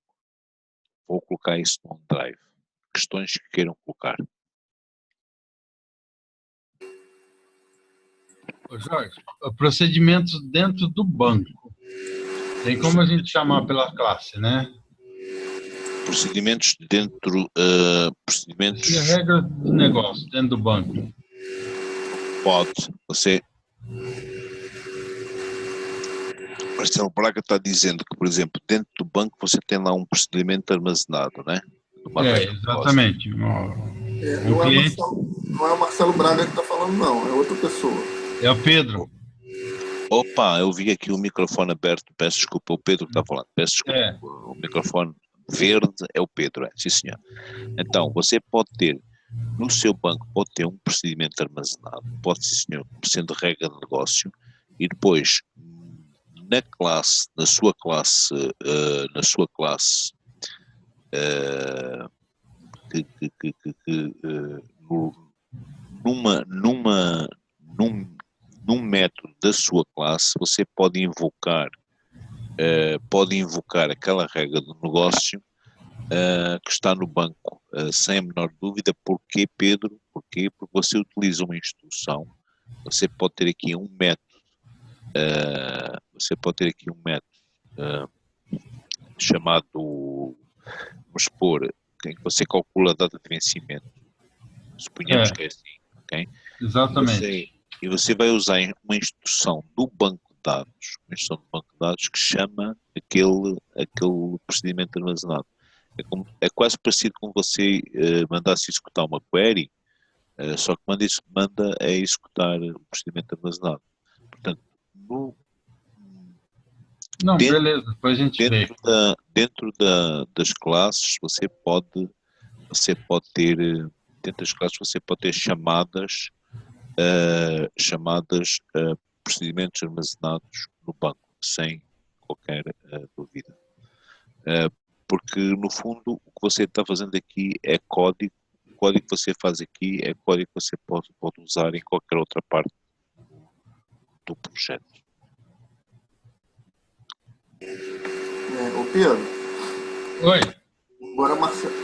Vou colocar isso no OneDrive. Questões que queiram colocar. Jorge, procedimentos dentro do banco. Tem como a gente chamar pela classe, né? Procedimentos dentro... procedimentos... E regras de negócio dentro do banco. Pode. Você... Marcelo Braga está dizendo que, por exemplo, dentro do banco você tem lá um procedimento armazenado, né? Exatamente. Cliente... não é o Marcelo Braga que está falando, não. É outra pessoa. É o Pedro. Opa, eu vi aqui o microfone aberto. Peço desculpa, o Pedro que está falando. Peço desculpa. O microfone verde é o Pedro, sim senhor. Então, você pode ter, no seu banco, pode ter um procedimento armazenado, pode, sim senhor, sendo regra de negócio, e depois, na sua classe, num método da sua classe, você pode invocar aquela regra do negócio que está no banco, sem a menor dúvida. Porquê, Pedro? Porquê? Porque você utiliza uma instrução, você pode ter aqui um método, chamado, vamos supor, em que você calcula a data de vencimento. Suponhamos que é assim, ok? Exatamente. E você vai usar uma instrução do banco de dados, que chama aquele procedimento armazenado. É quase parecido com você mandasse executar uma query, só que manda a executar o procedimento armazenado. Portanto, beleza, depois a gente vê. Dentro das classes você pode ter dentro das classes você pode ter chamadas procedimentos armazenados no banco, sem qualquer dúvida. Porque, no fundo, o que você está fazendo aqui é código. O código que você faz aqui é código que você pode usar em qualquer outra parte do projeto. Ô Pedro. Oi. Agora, Marcelo.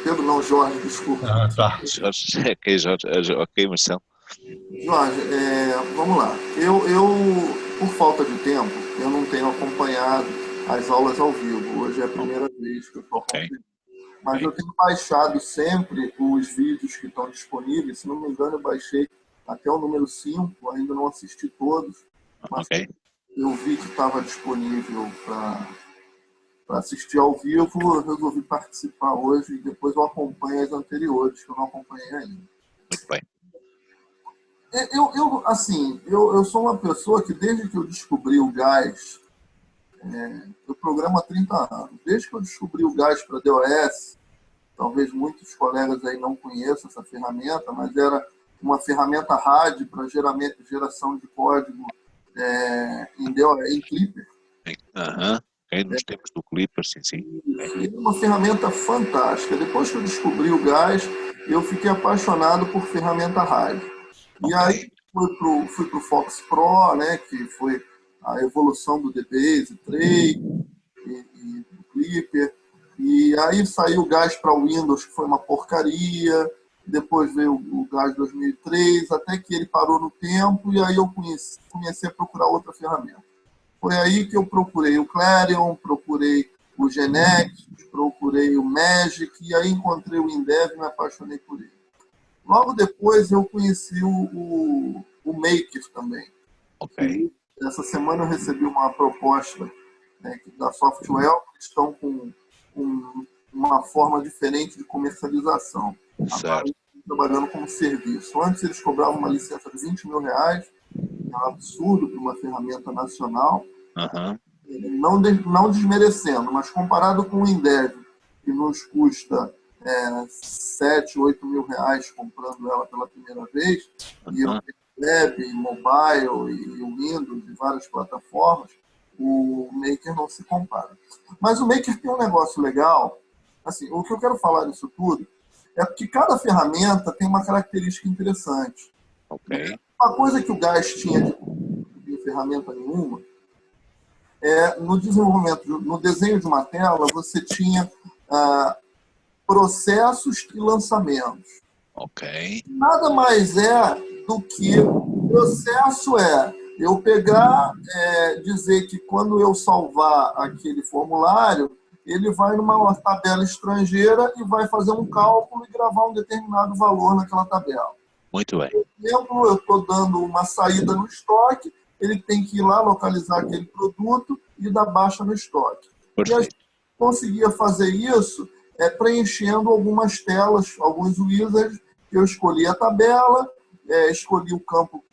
Pedro não, Jorge, desculpa. Tá. Jorge, ok, Marcelo. Jorge, vamos lá. Eu, por falta de tempo, eu não tenho acompanhado as aulas ao vivo. Hoje é a primeira vez que eu estou acompanhando. Mas eu tenho baixado sempre os vídeos que estão disponíveis. Se não me engano, eu baixei até o número 5, ainda não assisti todos. Mas eu vi que estava disponível para assistir ao vivo, eu resolvi participar hoje e depois eu acompanho as anteriores, que eu não acompanhei ainda. Muito bem. Eu sou uma pessoa que, desde que eu descobri o gás, eu programo há 30 anos. Desde que eu descobri o gás para DOS, talvez muitos colegas aí não conheçam essa ferramenta, mas era uma ferramenta RAD para geração de código em Clipper. Nos tempos do Clipper, sim. É uma ferramenta fantástica. Depois que eu descobri o gás, eu fiquei apaixonado por ferramenta RAD. E aí fui para o Fox Pro, né, que foi a evolução do DBase 3 e do Clipper. E aí saiu o gás para o Windows, que foi uma porcaria. Depois veio o gás 2003, até que ele parou no tempo, e aí eu comecei a procurar outra ferramenta. Foi aí que eu procurei o Clarion, procurei o Genex, procurei o Magic, e aí encontrei o Indev e me apaixonei por ele. Logo depois eu conheci o Maker também. Ok. Essa semana eu recebi uma proposta da Software, que estão com uma forma diferente de comercialização. Agora eles estão trabalhando como serviço. Antes eles cobravam uma licença de R$20 mil, é um absurdo para uma ferramenta nacional. Não desmerecendo, mas comparado com o Indev, que nos custa 7, 8 mil reais comprando ela pela primeira vez, e eu tenho web, mobile e o Windows e várias plataformas, o Maker não se compara. Mas o Maker tem um negócio legal. Assim, o que eu quero falar disso tudo é que cada ferramenta tem uma característica interessante. Uma coisa que o Gás tinha de ferramenta nenhuma no desenvolvimento, no desenho de uma tela, você tinha processos e lançamentos. Nada mais é do que processo eu pegar, dizer que quando eu salvar aquele formulário, ele vai numa tabela estrangeira e vai fazer um cálculo e gravar um determinado valor naquela tabela. Muito bem. Por exemplo, eu estou dando uma saída no estoque, ele tem que ir lá localizar aquele produto e dar baixa no estoque. Perfeito. E a gente conseguia fazer isso preenchendo algumas telas, alguns wizards, que eu escolhi a tabela, escolhi o campo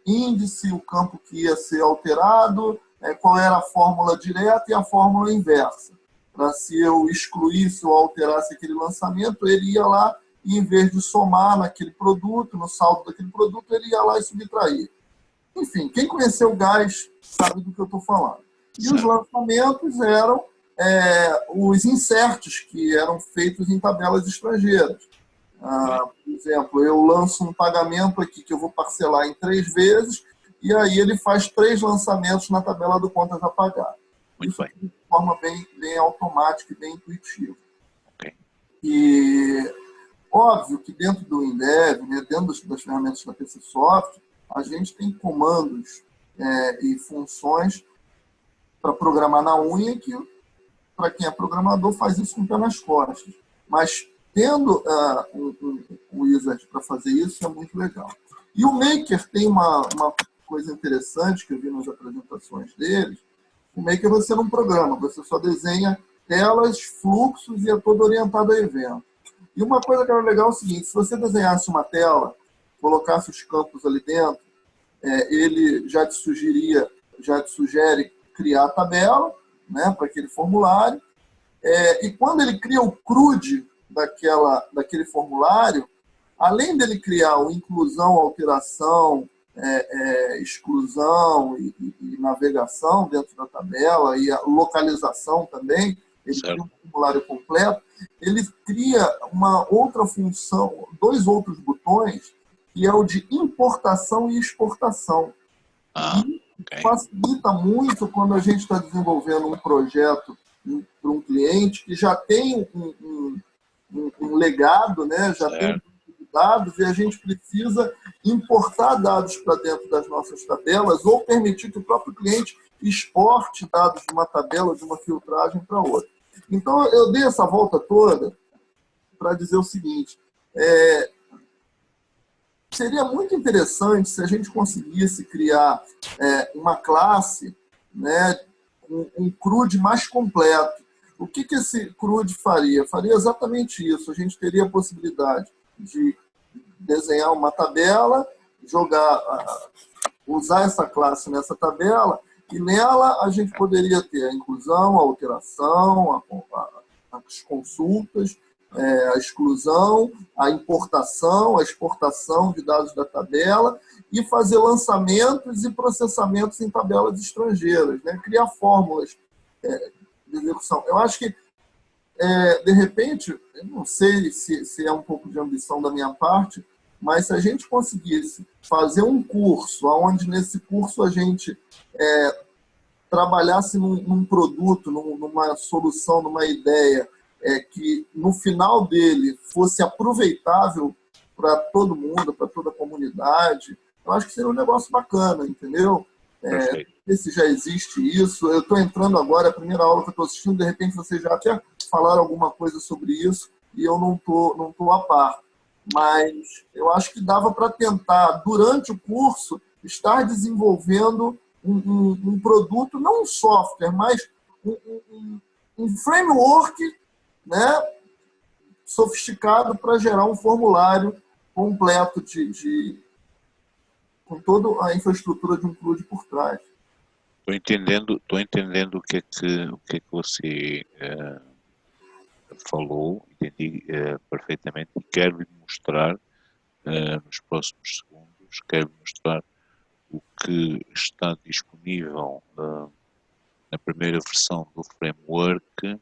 índice, o campo que ia ser alterado, qual era a fórmula direta e a fórmula inversa. Para se eu excluísse ou alterasse aquele lançamento, ele ia lá e, em vez de somar naquele produto, no saldo daquele produto, ele ia lá e subtrair. Enfim, quem conheceu o Gás sabe do que eu estou falando. E os lançamentos eram os inserts que eram feitos em tabelas estrangeiras. Por exemplo, eu lanço um pagamento aqui que eu vou parcelar em 3 vezes e aí ele faz 3 lançamentos na tabela do contas a pagar. Isso de forma bem automática e bem intuitiva. E óbvio que dentro do Indev, dentro das ferramentas da PC Soft, a gente tem comandos e funções para programar na unha que, para quem é programador, faz isso com o pé nas costas. Mas tendo um wizard para fazer isso é muito legal. E o Maker tem uma coisa interessante que eu vi nas apresentações deles. O Maker você não programa, você só desenha telas, fluxos e é todo orientado a evento. E uma coisa que era legal é o seguinte, se você desenhasse uma tela, colocasse os campos ali dentro, ele já te sugere criar a tabela, né, para aquele formulário. E quando ele cria o CRUD, daquele formulário, além dele criar o inclusão, alteração, exclusão e navegação dentro da tabela, e a localização também, ele cria um formulário completo, ele cria uma outra função, 2 outros botões, que é o de importação e exportação. E facilita muito quando a gente está desenvolvendo um projeto para um cliente que já tem um legado, né? Já tem um dados, e a gente precisa importar dados para dentro das nossas tabelas ou permitir que o próprio cliente exporte dados de uma tabela, de uma filtragem para outra. Então, eu dei essa volta toda para dizer o seguinte, seria muito interessante se a gente conseguisse criar uma classe, né, um CRUD mais completo. O que esse CRUD faria? Faria exatamente isso. A gente teria a possibilidade de desenhar uma tabela, usar essa classe nessa tabela, e nela a gente poderia ter a inclusão, a alteração, as consultas, a exclusão, a importação, a exportação de dados da tabela e fazer lançamentos e processamentos em tabelas estrangeiras, né? Criar fórmulas de execução. Eu acho que, de repente, eu não sei se é um pouco de ambição da minha parte, mas se a gente conseguisse fazer um curso, onde nesse curso a gente trabalhasse num produto, numa solução, numa ideia, que no final dele fosse aproveitável para todo mundo, para toda a comunidade, eu acho que seria um negócio bacana, entendeu? Não sei se já existe isso. Eu estou entrando agora, é a primeira aula que eu estou assistindo, de repente vocês já até falaram alguma coisa sobre isso e eu não tô a par. Mas eu acho que dava para tentar, durante o curso, estar desenvolvendo um produto, não um software, mas um framework, né, sofisticado para gerar um formulário completo com toda a infraestrutura de um CRUD por trás. Estou entendendo o que é que você falou, entendi perfeitamente, e quero lhe mostrar nos próximos segundos, quero mostrar o que está disponível na primeira versão do framework.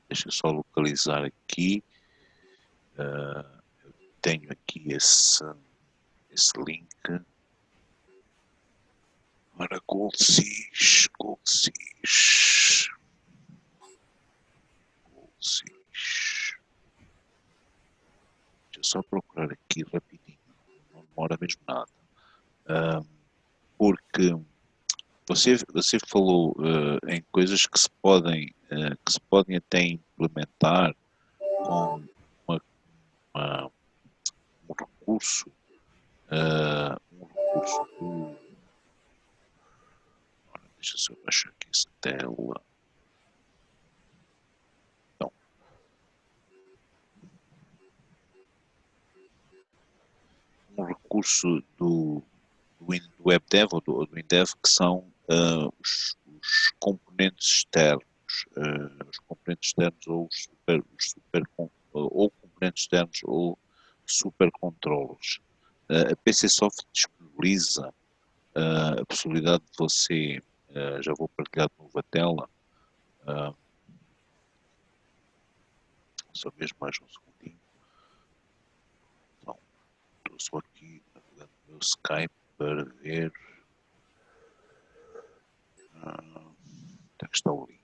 Deixa eu só localizar aqui. Eu tenho aqui esse link. Ora, GoldSys. Deixa eu só procurar aqui rapidinho, não demora mesmo nada. Porque você falou em coisas que se podem até implementar com um recurso do... Deixa eu só baixar aqui essa tela. Então, um recurso do WebDev ou do WinDev, que são os componentes externos. Os componentes externos ou componentes externos ou supercontrollers. A PCSoft disponibiliza a possibilidade de você, já vou partilhar de novo a tela, só mesmo mais um segundinho. Então, estou só aqui no meu Skype para ver onde é que está o link.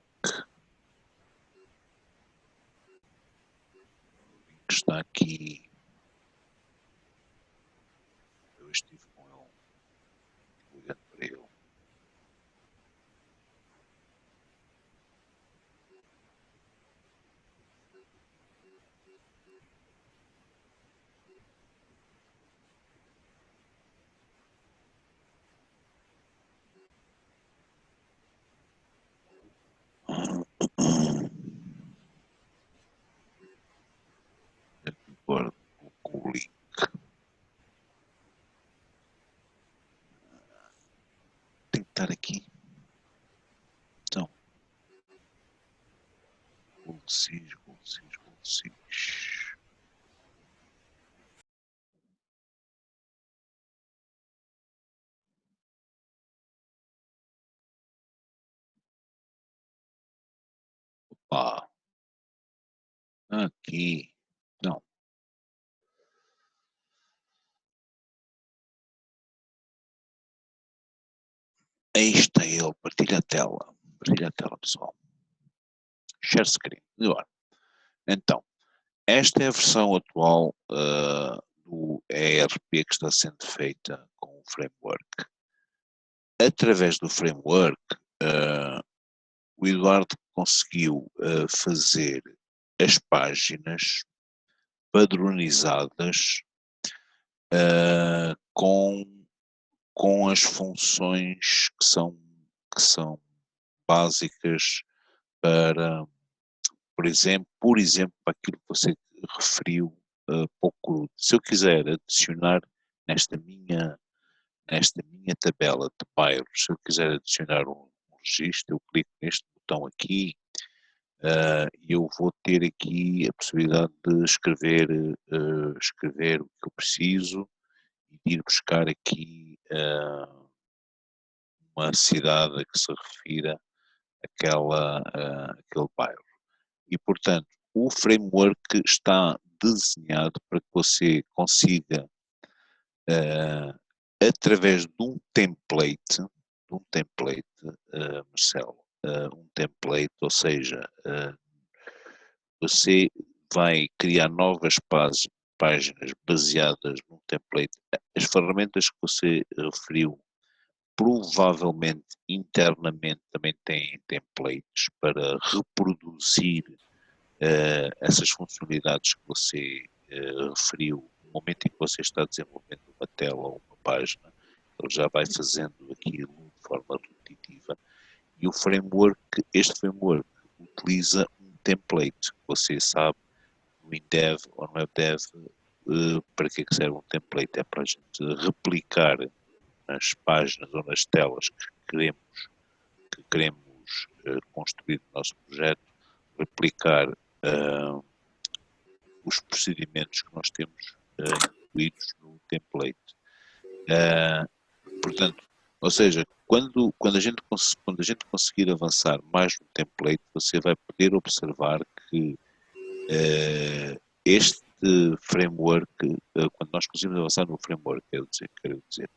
O link está aqui. Eu estive com ele, ligando para ele. Agora com o link. Tem que estar aqui. Então, GoldSys. lá. Aqui. Não. Aí está ele. Partilha a tela. Partilha a tela, pessoal. Share screen. Agora. Então, esta é a versão atual do ERP que está sendo feita com o framework. Através do framework, o Eduardo conseguiu fazer as páginas padronizadas com as funções que são básicas para, por exemplo, para aquilo que você referiu pouco. Se eu quiser adicionar nesta minha tabela de bairros, se eu quiser adicionar um registro, eu clico neste botão aqui e eu vou ter aqui a possibilidade de escrever o que eu preciso e de ir buscar aqui uma cidade que se refira àquele bairro. E, portanto, o framework está desenhado para que você consiga, através de um template, Marcelo, um template, ou seja, você vai criar novas páginas baseadas num template. As ferramentas que você referiu, provavelmente internamente também têm templates para reproduzir essas funcionalidades que você referiu no momento em que você está desenvolvendo uma tela ou uma página. Ele já vai fazendo aquilo de forma repetitiva. E este framework utiliza um template. Você sabe, no InDev ou no WebDev, para que serve um template? É para a gente replicar nas páginas ou nas telas que queremos construir no nosso projeto, replicar os procedimentos que nós temos incluídos no template. Portanto, ou seja, quando a gente conseguir avançar mais no template, você vai poder observar que este framework, quando nós conseguimos avançar no framework, quero dizer,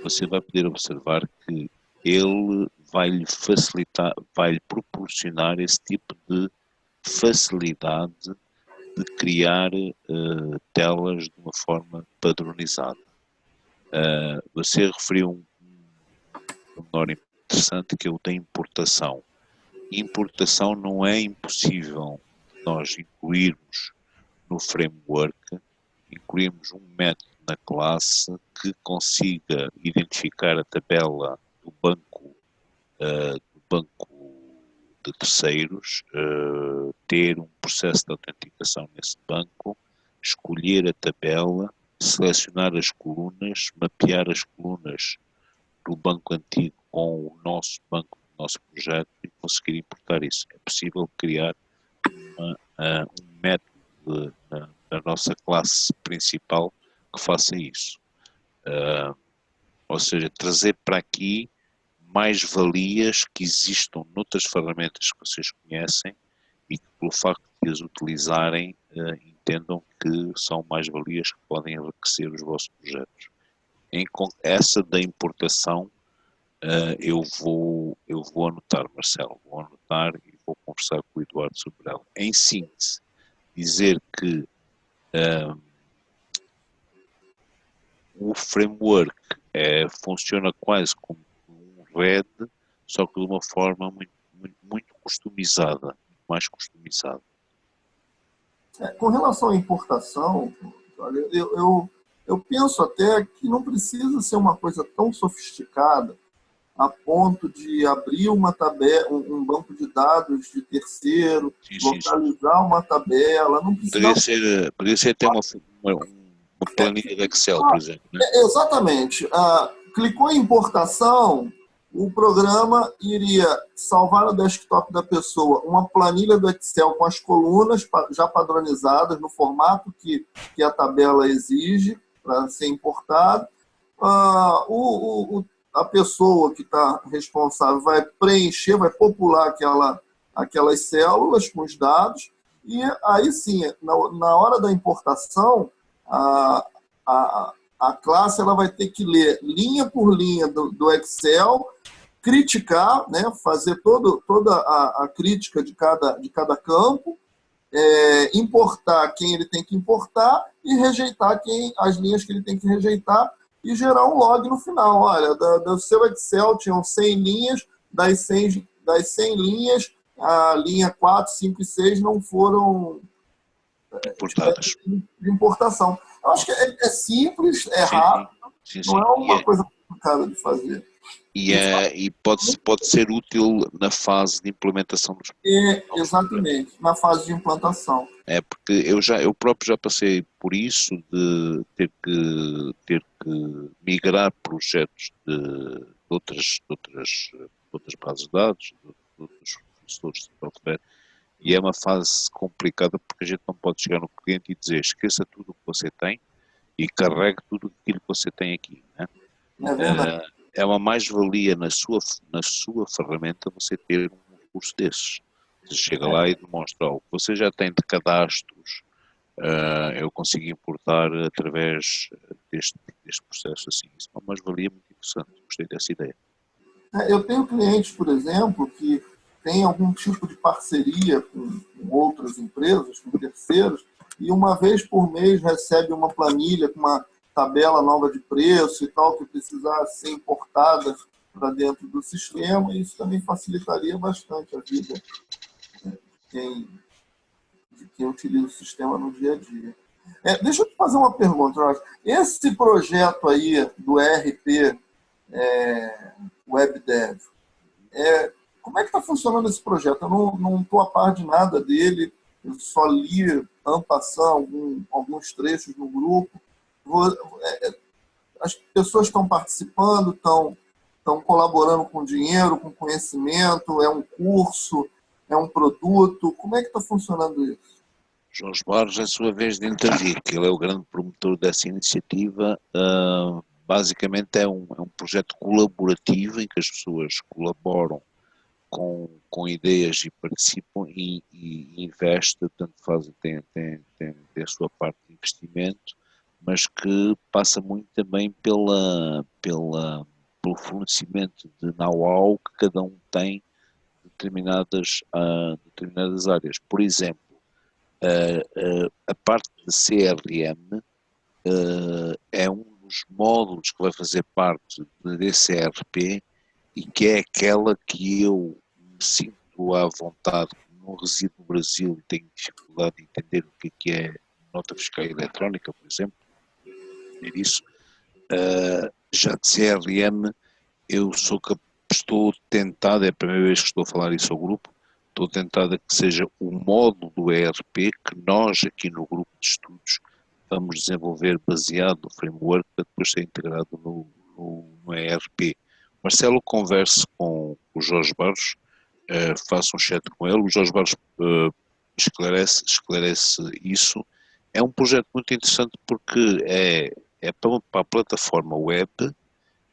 você vai poder observar que ele vai-lhe facilitar, vai-lhe proporcionar esse tipo de facilidade de criar telas de uma forma padronizada. Você referiu um menor interessante, que é o da importação. Importação não é impossível nós incluirmos no framework, incluirmos um método na classe que consiga identificar a tabela do banco de terceiros, ter um processo de autenticação nesse banco, escolher a tabela, selecionar as colunas, mapear as colunas do banco antigo com o nosso banco do nosso projeto e conseguir importar isso. É possível criar um método da nossa classe principal que faça isso. Ou seja, trazer para aqui mais valias que existam noutras ferramentas que vocês conhecem e que, pelo facto de as utilizarem, entendam que são mais valias que podem enriquecer os vossos projetos. Essa da importação eu vou anotar, Marcelo, vou anotar e vou conversar com o Eduardo sobre ela. Em síntese, dizer que o framework funciona quase como um RED, só que de uma forma muito customizada, mais customizada. Com relação à importação, olha, eu penso até que não precisa ser uma coisa tão sofisticada a ponto de abrir uma tabela, um banco de dados de terceiro, localizar uma tabela. Não precisa... Poderia ser até uma planilha de Excel, por exemplo. Né? Exatamente. Clicou em importação, o programa iria salvar no desktop da pessoa uma planilha do Excel com as colunas já padronizadas no formato que a tabela exige para ser importado. A pessoa que está responsável vai preencher, vai popular aquelas células com os dados, e aí sim, na hora da importação, a classe ela vai ter que ler linha por linha do Excel, criticar, né, fazer toda a crítica de cada campo, importar quem ele tem que importar e rejeitar as linhas que ele tem que rejeitar e gerar um log no final. Olha, do seu Excel tinham 100 linhas, das 100 linhas, a linha 4, 5 e 6 não foram importadas. De importação. Eu acho que é simples, rápido, sim. Não é uma coisa complicada de fazer. E pode ser útil na fase de implementação dos exatamente, na fase de implantação. Porque eu próprio já passei por isso, de ter que migrar projetos de outras bases de dados, de outros fornecedores de software, e é uma fase complicada porque a gente não pode chegar no cliente e dizer esqueça tudo o que você tem e carregue tudo aquilo que você tem aqui, né? É verdade. É uma mais-valia na sua ferramenta você ter um recurso desses. Você chega lá e demonstra o que você já tem de cadastros, eu consigo importar através deste processo assim. Isso é uma mais-valia muito interessante, gostei dessa ideia. Eu tenho clientes, por exemplo, que têm algum tipo de parceria com outras empresas, com terceiros, e uma vez por mês recebe uma planilha com uma tabela nova de preço e tal, que precisar ser importada para dentro do sistema, e isso também facilitaria bastante a vida de quem utiliza o sistema no dia a dia. Deixa eu te fazer uma pergunta, Jorge. Esse projeto aí do ERP WebDev, como é que está funcionando esse projeto? Eu não estou a par de nada dele, eu só li en passant alguns trechos no grupo. As pessoas estão participando, estão colaborando com dinheiro, com conhecimento, é um curso, é um produto, como é que está funcionando isso? Jorge Barros, a sua vez de intervir, que ele é o grande promotor dessa iniciativa. Basicamente é um projeto colaborativo em que as pessoas colaboram com ideias e participam e investem, portanto tem a sua parte de investimento, mas que passa muito também pelo fornecimento de know-how que cada um tem de determinadas áreas. Por exemplo, a parte de CRM é um dos módulos que vai fazer parte desse ERP e que é aquela que eu me sinto à vontade, não resido no Brasil e tenho dificuldade de entender o que é nota fiscal eletrónica, por exemplo, isso. Já de CRM, estou tentado, é a primeira vez que estou a falar isso ao grupo, estou tentado a que seja o módulo do ERP que nós aqui no grupo de estudos vamos desenvolver baseado no framework para depois ser integrado no ERP. Marcelo, converse com o Jorge Barros, faça um chat com ele, o Jorge Barros esclarece isso. É um projeto muito interessante porque é para a plataforma web,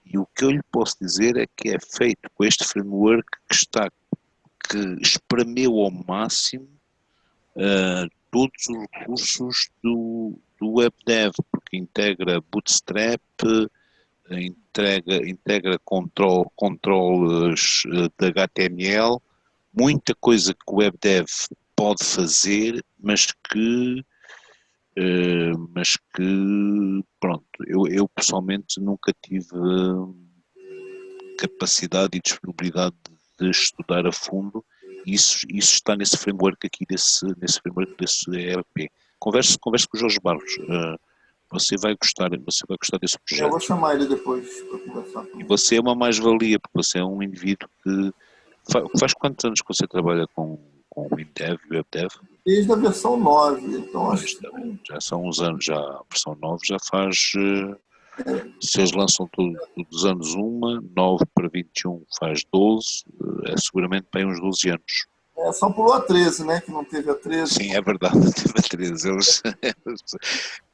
e o que eu lhe posso dizer é que é feito com este framework que espremeu ao máximo todos os recursos do WebDev, porque integra Bootstrap, integra controles de HTML, muita coisa que o WebDev pode fazer, mas que pronto, eu pessoalmente nunca tive capacidade e disponibilidade de estudar a fundo. Isso está nesse framework aqui, nesse framework desse ERP. Converse com o Jorge Barros. Você vai gostar desse projeto. Eu vou chamar ele depois para conversar com ele. E você é uma mais-valia, porque você é um indivíduo que... Faz quantos anos que você trabalha com o WebDev? Desde a versão 9, então acho que... Já são uns anos, já a versão 9 já faz... Se eles lançam todos os anos 9 para 21 faz 12, é seguramente bem uns 12 anos. Só pulou a 13, né? Que não teve a 13. Sim, é verdade, não teve a 13. Eles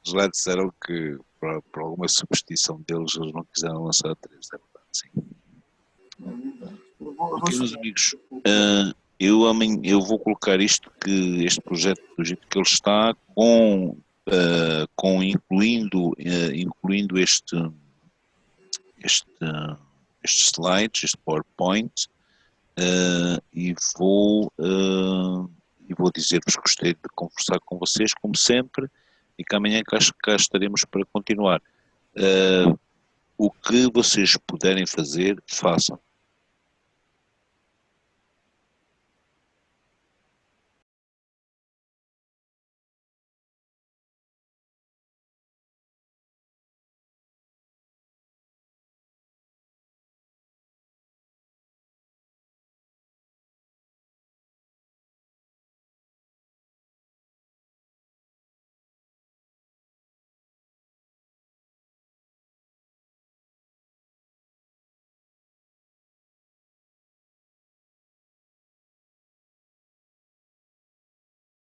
lá disseram que, por alguma superstição deles, eles não quiseram lançar a 13, é verdade, sim. É verdade. Ok, meus amigos, eu vou colocar este projeto do jeito que ele está, incluindo estes slides, este PowerPoint, e vou dizer-vos que gostei de conversar com vocês, como sempre, e que amanhã cá estaremos para continuar. O que vocês puderem fazer, façam.